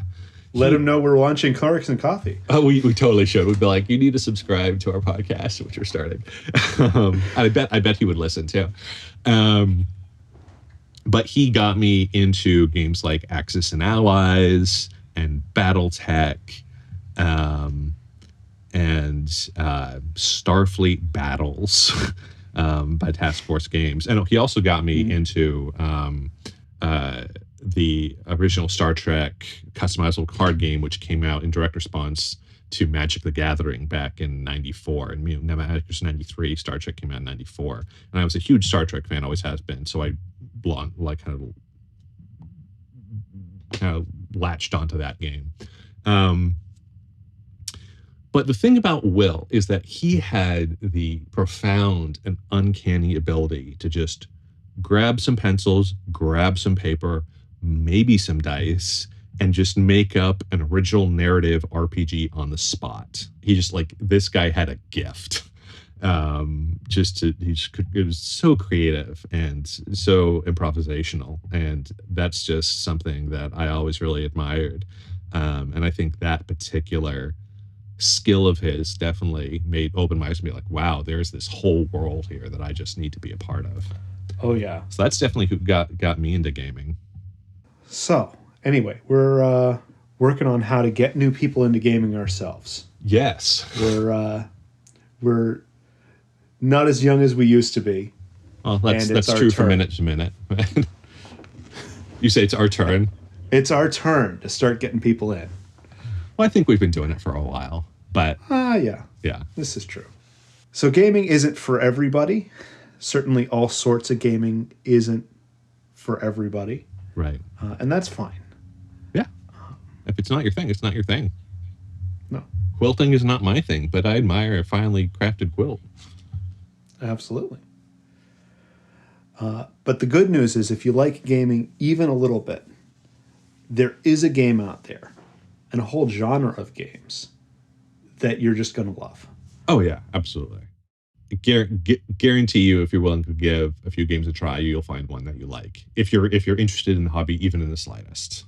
S2: Let him know we're launching Corax and Coffee.
S1: Oh, we totally should. We'd be like, you need to subscribe to our podcast, which we're starting. I bet he would listen too. But he got me into games like Axis and Allies and BattleTech, and Starfleet Battles by Task Force Games. And he also got me into the original Star Trek customizable card game, which came out in direct response to Magic the Gathering back in 94. And Magic was 93, Star Trek came out in 94. And I was a huge Star Trek fan, always has been. So I kind of latched onto that game. But the thing about Will is that he had the profound and uncanny ability to just grab some pencils, grab some paper, maybe some dice, and just make up an original narrative RPG on the spot. He just this guy had a gift. It was so creative and so improvisational. And that's just something that I always really admired. And I think that particular skill of his definitely opened my eyes to be like, wow, there's this whole world here that I just need to be a part of.
S2: Oh, yeah.
S1: So that's definitely who got me into gaming.
S2: So, anyway, we're working on how to get new people into gaming ourselves.
S1: Yes.
S2: We're not as young as we used to be.
S1: Well, that's true from minute to minute. You say it's our turn.
S2: It's our turn to start getting people in.
S1: Well, I think we've been doing it for a while, but...
S2: Yeah. This is true. So gaming isn't for everybody. Certainly all sorts of gaming isn't for everybody.
S1: Right.
S2: And that's fine.
S1: Yeah. If it's not your thing, it's not your thing.
S2: No.
S1: Quilting is not my thing, but I admire a finely crafted quilt.
S2: Absolutely. But the good news is if you like gaming even a little bit, there is a game out there and a whole genre of games that you're just going to love.
S1: Oh, yeah, absolutely. Guarantee you, if you're willing to give a few games a try, you'll find one that you like. If you're interested in the hobby, even in the slightest.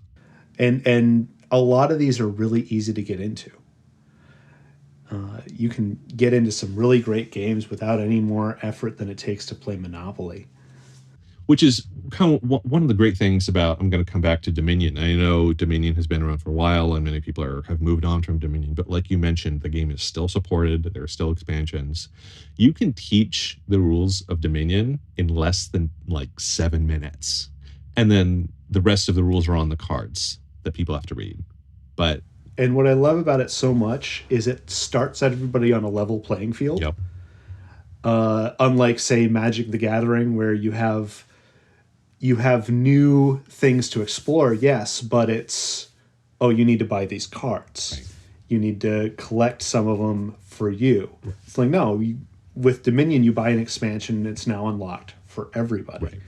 S2: And a lot of these are really easy to get into. You can get into some really great games without any more effort than it takes to play Monopoly.
S1: which is kind of one of the great things about, I'm going to come back to Dominion. I know Dominion has been around for a while and many people have moved on from Dominion, but like you mentioned, the game is still supported. There are still expansions. You can teach the rules of Dominion in less than like 7 minutes. And then the rest of the rules are on the cards that people have to read. But
S2: And what I love about it so much is it starts everybody on a level playing field.
S1: yep.
S2: Unlike, say, Magic the Gathering, where you have new things to explore, yes, but it's, oh, you need to buy these cards.
S1: Right.
S2: You need to collect some of them for you. Right. It's like, no, with Dominion, you buy an expansion and it's now unlocked for everybody.
S1: Right.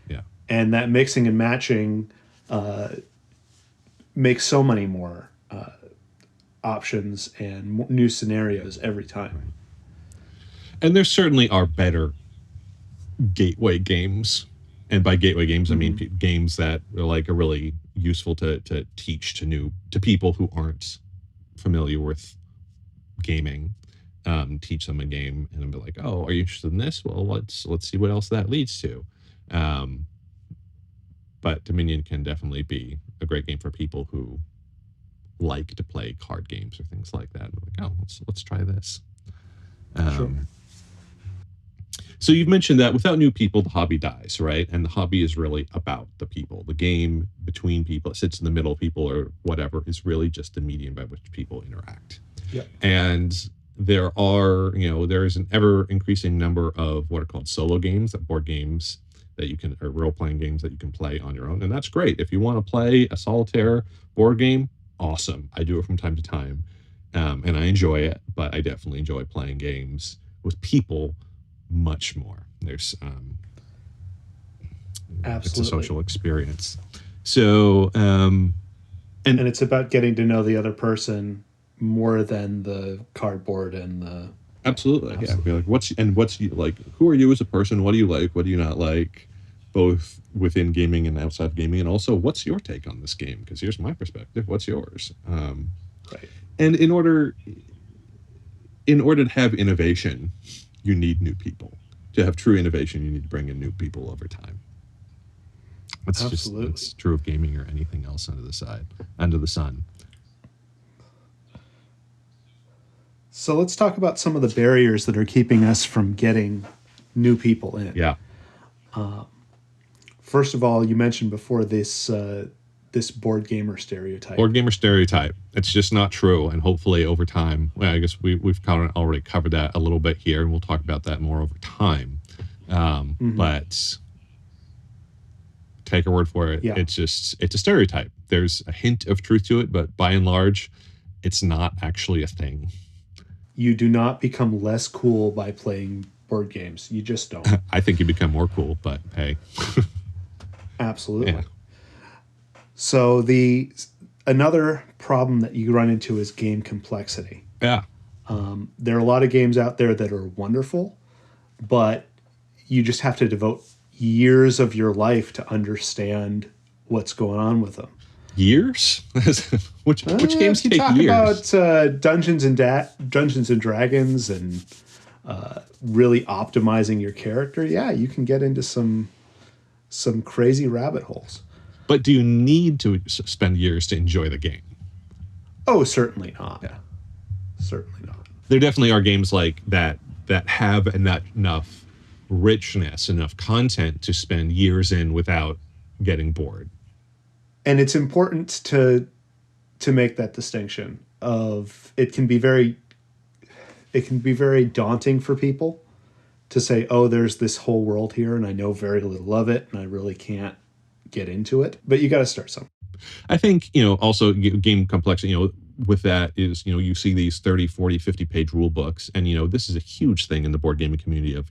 S1: Yeah.
S2: And that mixing and matching makes so many more options and new scenarios every time.
S1: Right. And there certainly are better gateway games. And by gateway games, I mean games that are really useful to teach to people who aren't familiar with gaming. Teach them a game and be like, oh, are you interested in this? Well, let's see what else that leads to. But Dominion can definitely be a great game for people who like to play card games or things like that. Like, oh, let's try this.
S2: Sure.
S1: So you've mentioned that without new people, the hobby dies, right? And the hobby is really about the people. The game between people, it sits in the middle, people or whatever, is really just the medium by which people interact.
S2: Yep.
S1: And there is an ever increasing number of what are called solo games, board games that you can, or role-playing games that you can play on your own. And that's great. If you want to play a solitaire board game, awesome. I do it from time to time. And I enjoy it, but I definitely enjoy playing games with people much more. There's
S2: Absolutely.
S1: It's a social experience. So and
S2: it's about getting to know the other person more than the cardboard and the
S1: absolutely. Yeah. Be like, what's you like? Who are you as a person? What do you like? What do you not like? Both within gaming and outside of gaming, and also what's your take on this game? Because here's my perspective. What's yours?
S2: Right.
S1: And in order to have innovation, you need new people. To have true innovation, you need to bring in new people over time. It's true of gaming or anything else under the sun.
S2: So let's talk about some of the barriers that are keeping us from getting new people in.
S1: Yeah.
S2: First of all, you mentioned before this board gamer stereotype.
S1: Board gamer stereotype. It's just not true. And hopefully over time, well, I guess we've kind of already covered that a little bit here, and we'll talk about that more over time. But take our word for it. Yeah. It's a stereotype. There's a hint of truth to it, but by and large, it's not actually a thing.
S2: You do not become less cool by playing board games. You just don't.
S1: I think you become more cool, but hey.
S2: Absolutely. Yeah. So another problem that you run into is game complexity.
S1: Yeah.
S2: There are a lot of games out there that are wonderful, but you just have to devote years of your life to understand what's going on with them.
S1: Years? which games take years?
S2: You talk about Dungeons and Dragons and really optimizing your character. Yeah, you can get into some crazy rabbit holes.
S1: But do you need to spend years to enjoy the game?
S2: Oh, certainly not.
S1: Yeah.
S2: Certainly not.
S1: There definitely are games like that have enough richness, enough content to spend years in without getting bored.
S2: And it's important to make that distinction of it can be very daunting for people to say, oh, there's this whole world here and I know very little of it and I really can't get into it. But you got to start somewhere.
S1: I think, also game complexity, with that is, you see these 30, 40, 50 page rule books. And, this is a huge thing in the board gaming community of,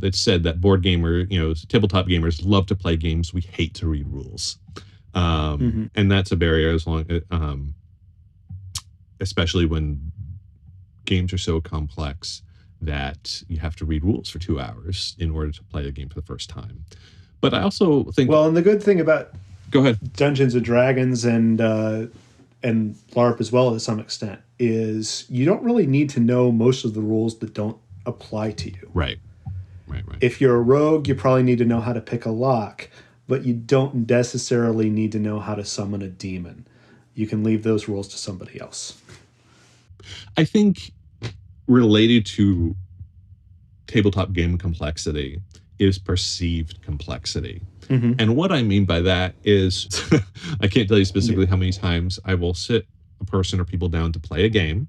S1: that's said that board tabletop gamers love to play games. We hate to read rules. And that's a barrier especially when games are so complex that you have to read rules for 2 hours in order to play a game for the first time. But I also think...
S2: Well, and the good thing about
S1: go ahead.
S2: Dungeons and Dragons and LARP as well to some extent is you don't really need to know most of the rules that don't apply to you.
S1: Right. Right.
S2: If you're a rogue, you probably need to know how to pick a lock, but you don't necessarily need to know how to summon a demon. You can leave those rules to somebody else.
S1: I think related to tabletop game complexity is perceived complexity.
S2: Mm-hmm.
S1: And what I mean by that is, I can't tell you specifically how many times I will sit a person or people down to play a game,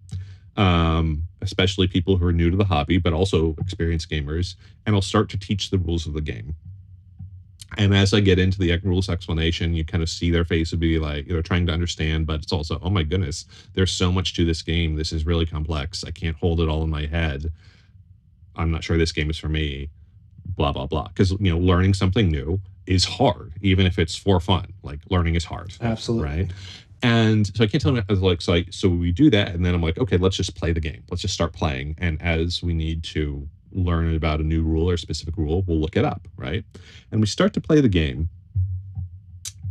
S1: especially people who are new to the hobby, but also experienced gamers, and I'll start to teach the rules of the game. And as I get into the rules explanation, you kind of see their face would be like, they're trying to understand, but it's also, oh my goodness, there's so much to this game. This is really complex. I can't hold it all in my head. I'm not sure this game is for me, blah, blah, blah. Because, learning something new is hard, even if it's for fun. Like, learning is hard.
S2: Absolutely.
S1: Right? And so I can't tell them, so we do that. And then I'm like, okay, let's just play the game. Let's just start playing. And as we need to learn about a new rule or a specific rule, we'll look it up, right? And we start to play the game.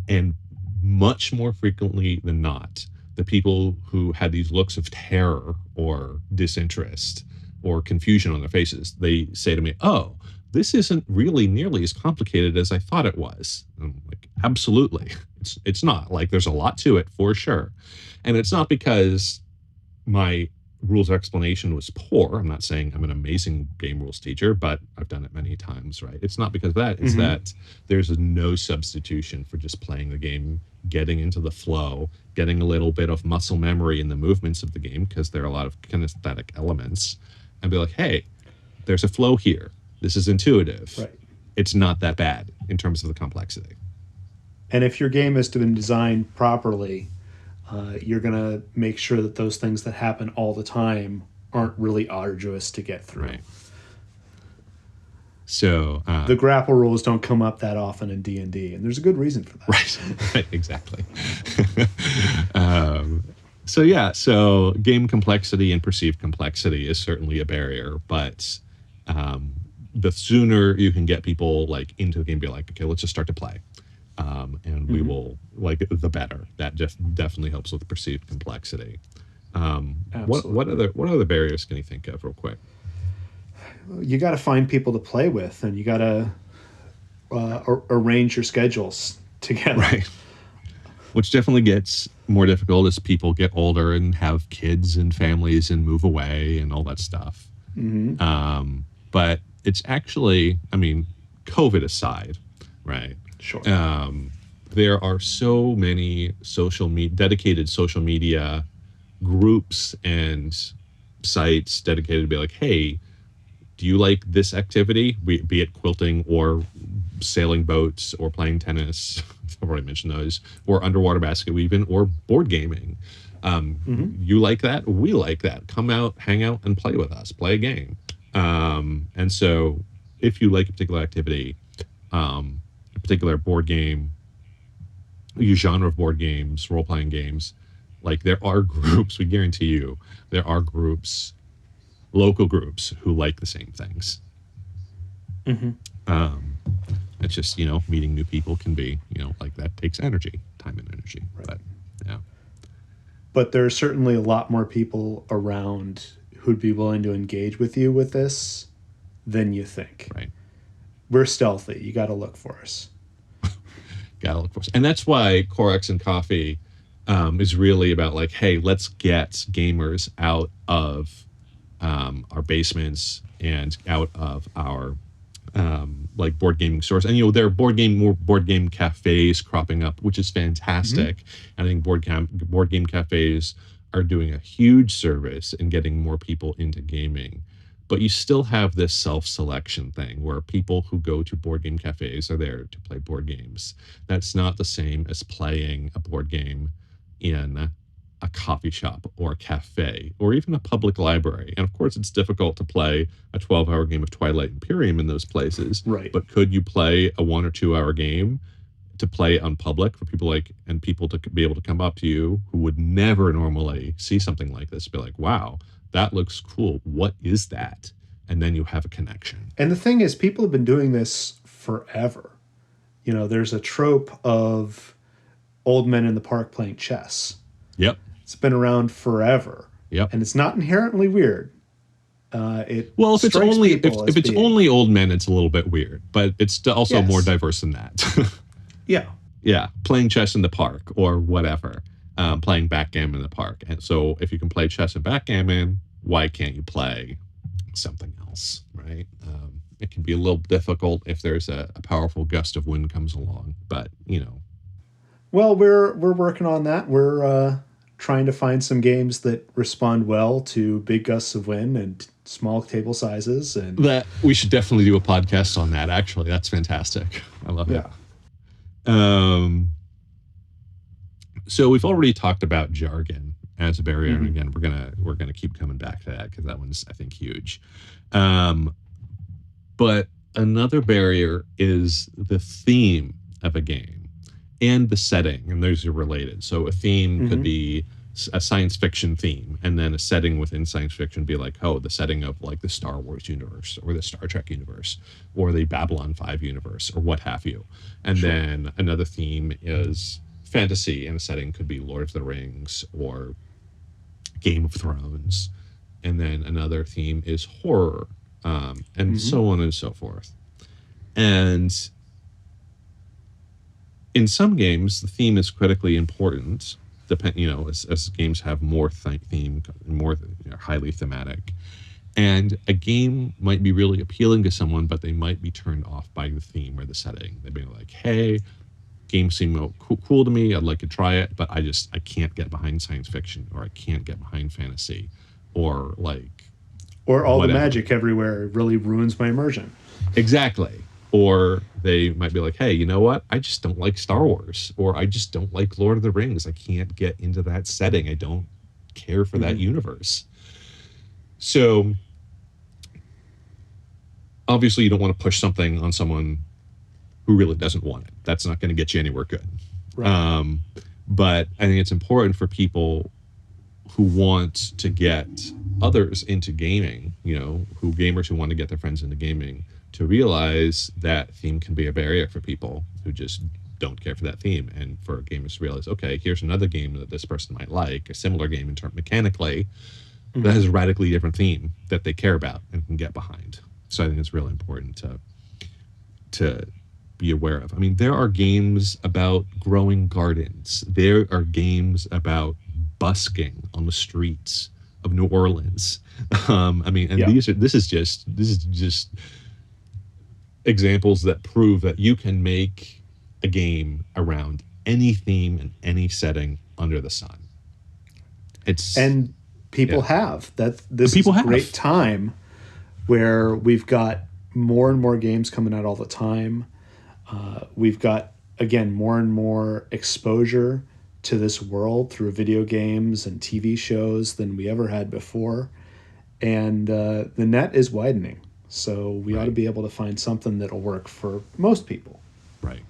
S1: And much more frequently than not, the people who had these looks of terror or disinterest or confusion on their faces, they say to me, oh, this isn't really nearly as complicated as I thought it was. And I'm like, absolutely. It's not. Like, there's a lot to it for sure. And it's not because my rules explanation was poor. I'm not saying I'm an amazing game rules teacher, but I've done it many times, right? It's not because of that. It's that there's no substitution for just playing the game, getting into the flow, getting a little bit of muscle memory in the movements of the game, because there are a lot of kinesthetic elements, and be like, hey, there's a flow here. This is intuitive.
S2: Right.
S1: It's not that bad in terms of the complexity.
S2: And if your game has been designed properly, you're going to make sure that those things that happen all the time aren't really arduous to get through.
S1: Right. So
S2: the grapple rules don't come up that often in D&D, and there's a good reason for that.
S1: Right. Exactly. So game complexity and perceived complexity is certainly a barrier, but the sooner you can get people like into the game, be like, okay, let's just start to play. And we will, like, the better. That just definitely helps with perceived complexity. What other barriers can you think of real quick?
S2: You got to find people to play with, and you got to arrange your schedules together.
S1: Right. Which definitely gets more difficult as people get older and have kids and families and move away and all that stuff. Mm-hmm. But it's actually, COVID aside, right?
S2: Sure.
S1: There are so many dedicated social media groups and sites dedicated to be like, hey, do you like this activity? Be it quilting or sailing boats or playing tennis. I've already mentioned those. Or underwater basket weaving or board gaming. You like that? We like that. Come out, hang out, and play with us. Play a game. And so if you like a particular activity, a particular board game, your genre of board games, role-playing games, like, there are groups, we guarantee you, there are groups, local groups, who like the same things. It's just, meeting new people can be, like, that takes energy, time and energy. Right. But, yeah.
S2: But there are certainly a lot more people around who'd be willing to engage with you with this than you think.
S1: Right.
S2: We're stealthy. You got to look for us.
S1: Gotta look for us. And that's why Corax and Coffee is really about, like, hey, let's get gamers out of our basements and out of our like board gaming stores. And there are board game cafes cropping up, which is fantastic. And I think board game cafes are doing a huge service in getting more people into gaming. But you still have this self-selection thing where people who go to board game cafes are there to play board games. That's not the same as playing a board game in a coffee shop or a cafe or even a public library. And of course, it's difficult to play a 12-hour game of Twilight Imperium in those places.
S2: Right.
S1: But could you play a 1 or 2 hour game to play on public for people to be able to come up to you who would never normally see something like this, be like, wow, that looks cool. What is that? And then you have a connection.
S2: And the thing is, people have been doing this forever. There's a trope of old men in the park playing chess.
S1: Yep.
S2: It's been around forever.
S1: Yep.
S2: And it's not inherently weird.
S1: Well, if it's
S2: strikes
S1: only
S2: people as
S1: if it's
S2: being-
S1: only old men, it's a little bit weird, but it's also
S2: Yes.
S1: more diverse than that.
S2: Yeah.
S1: Yeah, playing chess in the park or whatever, playing backgammon in the park. And so, if you can play chess and backgammon, why can't you play something else, right? It can be a little difficult if there's a powerful gust of wind comes along, but
S2: Well, we're working on that. We're trying to find some games that respond well to big gusts of wind and small table sizes. And
S1: that we should definitely do a podcast on that. Actually, that's fantastic. I love it. So we've already talked about jargon as a barrier, and again, we're gonna keep coming back to that because that one's, I think, huge. But another barrier is the theme of a game and the setting, and those are related. So a theme could be a science fiction theme, and then a setting within science fiction be like, oh, the setting of like the Star Wars universe or the Star Trek universe or the Babylon 5 universe or what have you. And then another theme is fantasy, and a setting could be Lord of the Rings or Game of Thrones. And then another theme is horror, and so on and so forth. And in some games, the theme is critically important. As games have more theme, more highly thematic, and a game might be really appealing to someone, but they might be turned off by the theme or the setting. They'd be like, "Hey, games seem cool to me. I'd like to try it, but I can't get behind science fiction, or I can't get behind fantasy, or
S2: all
S1: whatever.
S2: The magic everywhere really ruins my immersion."
S1: Exactly. Or they might be like, hey, you know what? I just don't like Star Wars, or I just don't like Lord of the Rings. I can't get into that setting. I don't care for that universe. So obviously you don't want to push something on someone who really doesn't want it. That's not going to get you anywhere good.
S2: Right.
S1: But I think it's important for people who want to get others into gaming, gamers who want to get their friends into gaming, to realize that theme can be a barrier for people who just don't care for that theme, and for gamers to realize, okay, here's another game that this person might like, a similar game in terms mechanically, that has a radically different theme that they care about and can get behind. So I think it's really important to be aware of. I mean, there are games about growing gardens. There are games about busking on the streets of New Orleans. This is just examples that prove that you can make a game around any theme and any setting under the sun.
S2: And people have that. This is a great time where we've got more and more games coming out all the time. We've got, again, more and more exposure to this world through video games and TV shows than we ever had before. And the net is widening. So we ought to be able to find something that'll work for most people.
S1: Right.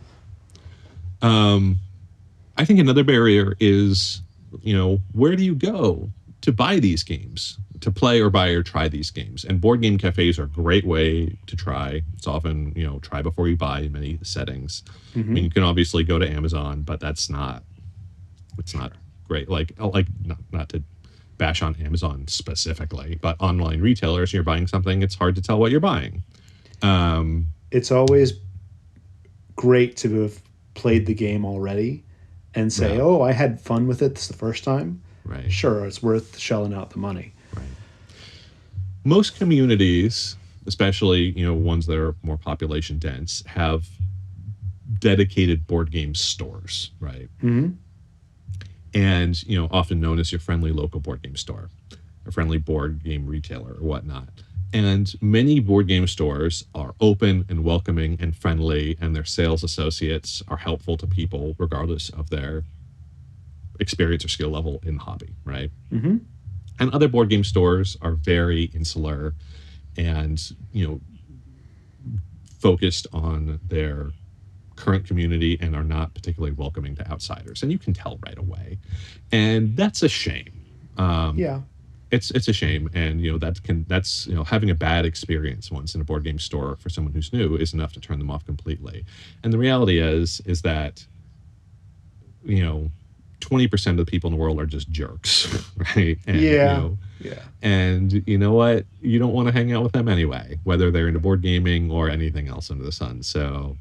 S1: I think another barrier is, where do you go to buy these games, to play or buy or try these games? And board game cafes are a great way to try. It's often, try before you buy in many settings. I mean, you can obviously go to Amazon, but it's not great. Not to bash on Amazon specifically, but online retailers, you're buying something, it's hard to tell what you're buying.
S2: It's always great to have played the game already and say, oh, I had fun with it the first time.
S1: Right.
S2: Sure, it's worth shelling out the money.
S1: Right. Most communities, especially, ones that are more population dense, have dedicated board game stores, right? Mm-hmm. And, often known as your friendly local board game store, a friendly board game retailer or whatnot. And many board game stores are open and welcoming and friendly, and their sales associates are helpful to people regardless of their experience or skill level in the hobby, right? Mm-hmm. And other board game stores are very insular and, focused on their current community and are not particularly welcoming to outsiders, and you can tell right away, and that's a shame. It's a shame, and that's having a bad experience once in a board game store for someone who's new is enough to turn them off completely. And the reality is that 20% of the people in the world are just jerks, right? And,
S2: Yeah.
S1: And you know what? You don't want to hang out with them anyway, whether they're into board gaming or anything else under the sun. So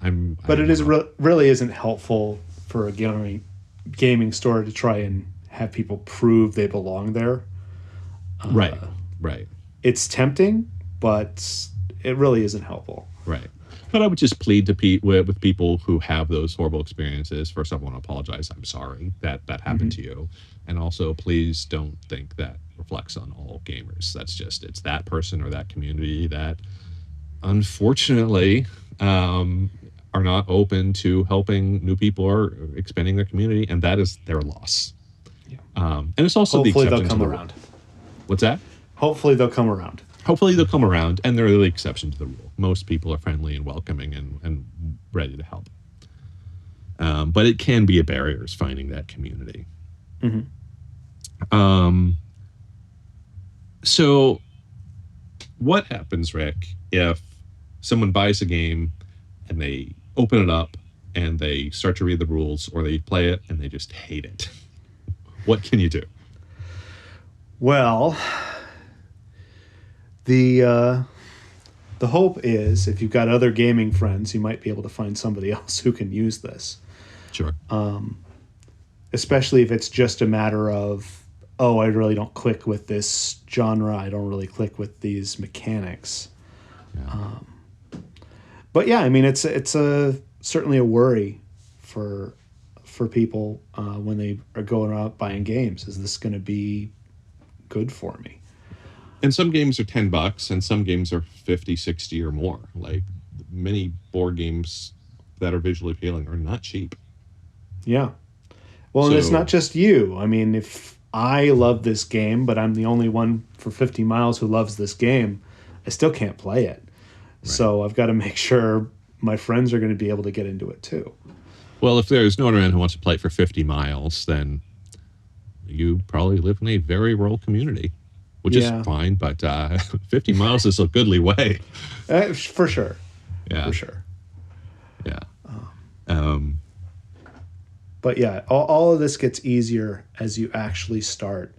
S1: I
S2: But
S1: don't
S2: it is
S1: want to.
S2: really isn't helpful for a gaming store to try and have people prove they belong there.
S1: Right, right,
S2: It's tempting, but it really isn't helpful.
S1: right. But I would just plead to with people who have those horrible experiences. First, I want to apologize. I'm sorry that that happened to you. And also, please don't think that reflects on all gamers. That's just, it's that person or that community that unfortunately are not open to helping new people or expanding their community. And that is their loss.
S2: Yeah.
S1: And it's also
S2: Hopefully
S1: the
S2: they'll
S1: exception
S2: come
S1: to the
S2: around.
S1: What's that?
S2: Hopefully they'll come around.
S1: Hopefully they'll come around, and they're the exception to the rule. Most people are friendly and welcoming and ready to help. But it can be a barrier, is finding that community. So what happens, Rick, if someone buys a game and they open it up and they start to read the rules, or they play it and they just hate it? What can you do?
S2: Well, the hope is if you've got other gaming friends, you might be able to find somebody else who can use this.
S1: Sure.
S2: Especially if it's just a matter of, oh, I really don't click with this genre. I don't really click with these mechanics.
S1: Yeah.
S2: But yeah, I mean, it's certainly a worry for people when they are going out buying games. Is this going to be good for me?
S1: And some games are $10 and some games are 50, 60 or more. Like many board games that are visually appealing are not cheap.
S2: Yeah. Well, and it's not just you. I mean, if I love this game, but I'm the only one for 50 miles who loves this game, I still can't play it. Right. So I've got to make sure my friends are going to be able to get into it too.
S1: Well, if there's no one around who wants to play it for 50 miles, then you probably live in a very rural community, which is fine, but 50 miles is a goodly way.
S2: For sure.
S1: Yeah.
S2: For sure.
S1: Yeah.
S2: But yeah, all of this gets easier as you actually start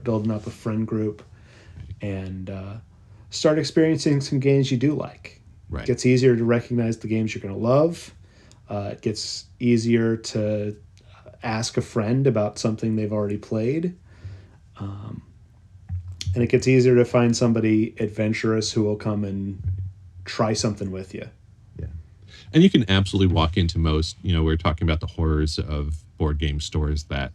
S2: building up a friend group and start experiencing some games you do like.
S1: Right.
S2: It gets easier to recognize the games you're going to love. It gets easier to ask a friend about something they've already played. And it gets easier to find somebody adventurous who will come and try something with you.
S1: Yeah. And you can absolutely walk into most, we're talking about the horrors of board game stores that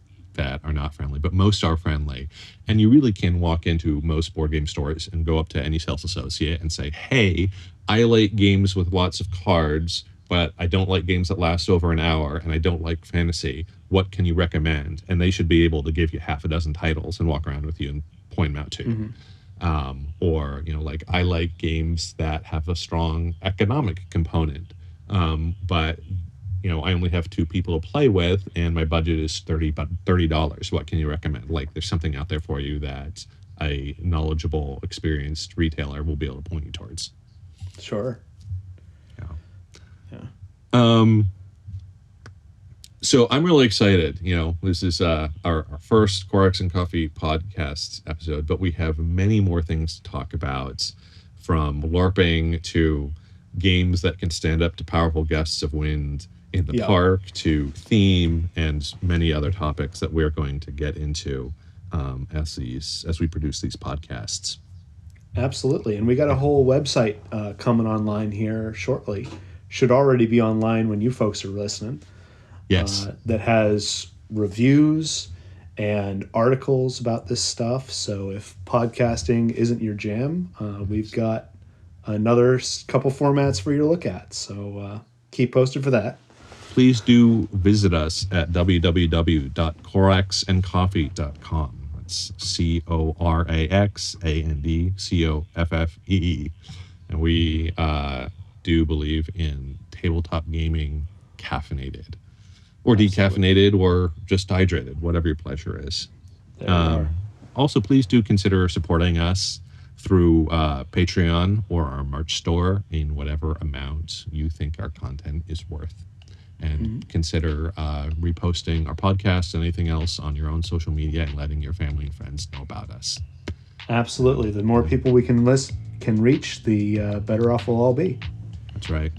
S1: are not friendly, but most are friendly. And you really can walk into most board game stores and go up to any sales associate and say, hey, I like games with lots of cards, but I don't like games that last over an hour, and I don't like fantasy. What can you recommend? And they should be able to give you half a dozen titles and walk around with you and point them out to you. Or, like I like games that have a strong economic component, but I only have 2 people to play with, and my budget is $30. What can you recommend? Like, there's something out there for you that a knowledgeable, experienced retailer will be able to point you towards.
S2: Sure.
S1: So I'm really excited. This is our first Corax and Coffee podcast episode, but we have many more things to talk about, from LARPing to games that can stand up to powerful gusts of wind in the park, to theme, and many other topics that we're going to get into as we produce these podcasts.
S2: Absolutely. And we got a whole website coming online here shortly. Should already be online when you folks are listening.
S1: Yes.
S2: That has reviews and articles about this stuff. So if podcasting isn't your jam, we've got another couple formats for you to look at. So keep posted for that.
S1: Please do visit us at www.coraxandcoffee.com. That's CORAXANDCOFFEE. And we do believe in tabletop gaming caffeinated, or decaffeinated, or just hydrated, whatever your pleasure is. Also, please do consider supporting us through Patreon or our merch store in whatever amount you think our content is worth. and consider reposting our podcast and anything else on your own social media and letting your family and friends know about us.
S2: Absolutely. The more people we can reach, the better off we'll all be.
S1: That's right.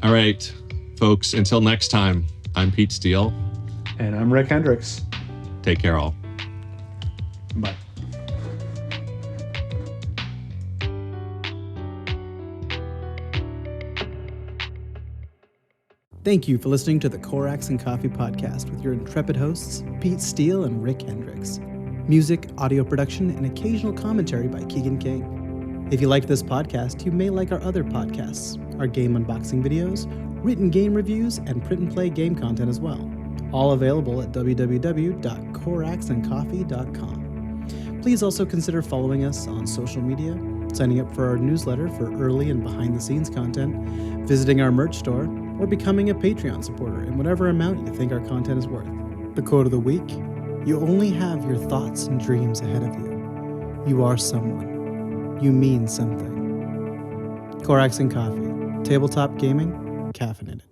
S1: All right, folks, until next time, I'm Pete Steele.
S2: And I'm Rick Hendricks.
S1: Take care, all.
S2: Bye.
S3: Thank you for listening to the Corax and Coffee Podcast with your intrepid hosts, Pete Steele and Rick Hendricks. Music, audio production, and occasional commentary by Keegan King. If you liked this podcast, you may like our other podcasts, our game unboxing videos, written game reviews, and print and play game content as well. All available at www.coraxandcoffee.com. Please also consider following us on social media, signing up for our newsletter for early and behind-the-scenes content, visiting our merch store, or becoming a Patreon supporter in whatever amount you think our content is worth. The quote of the week: you only have your thoughts and dreams ahead of you. You are someone. You mean something. Corax and Coffee. Tabletop gaming, caffeinated.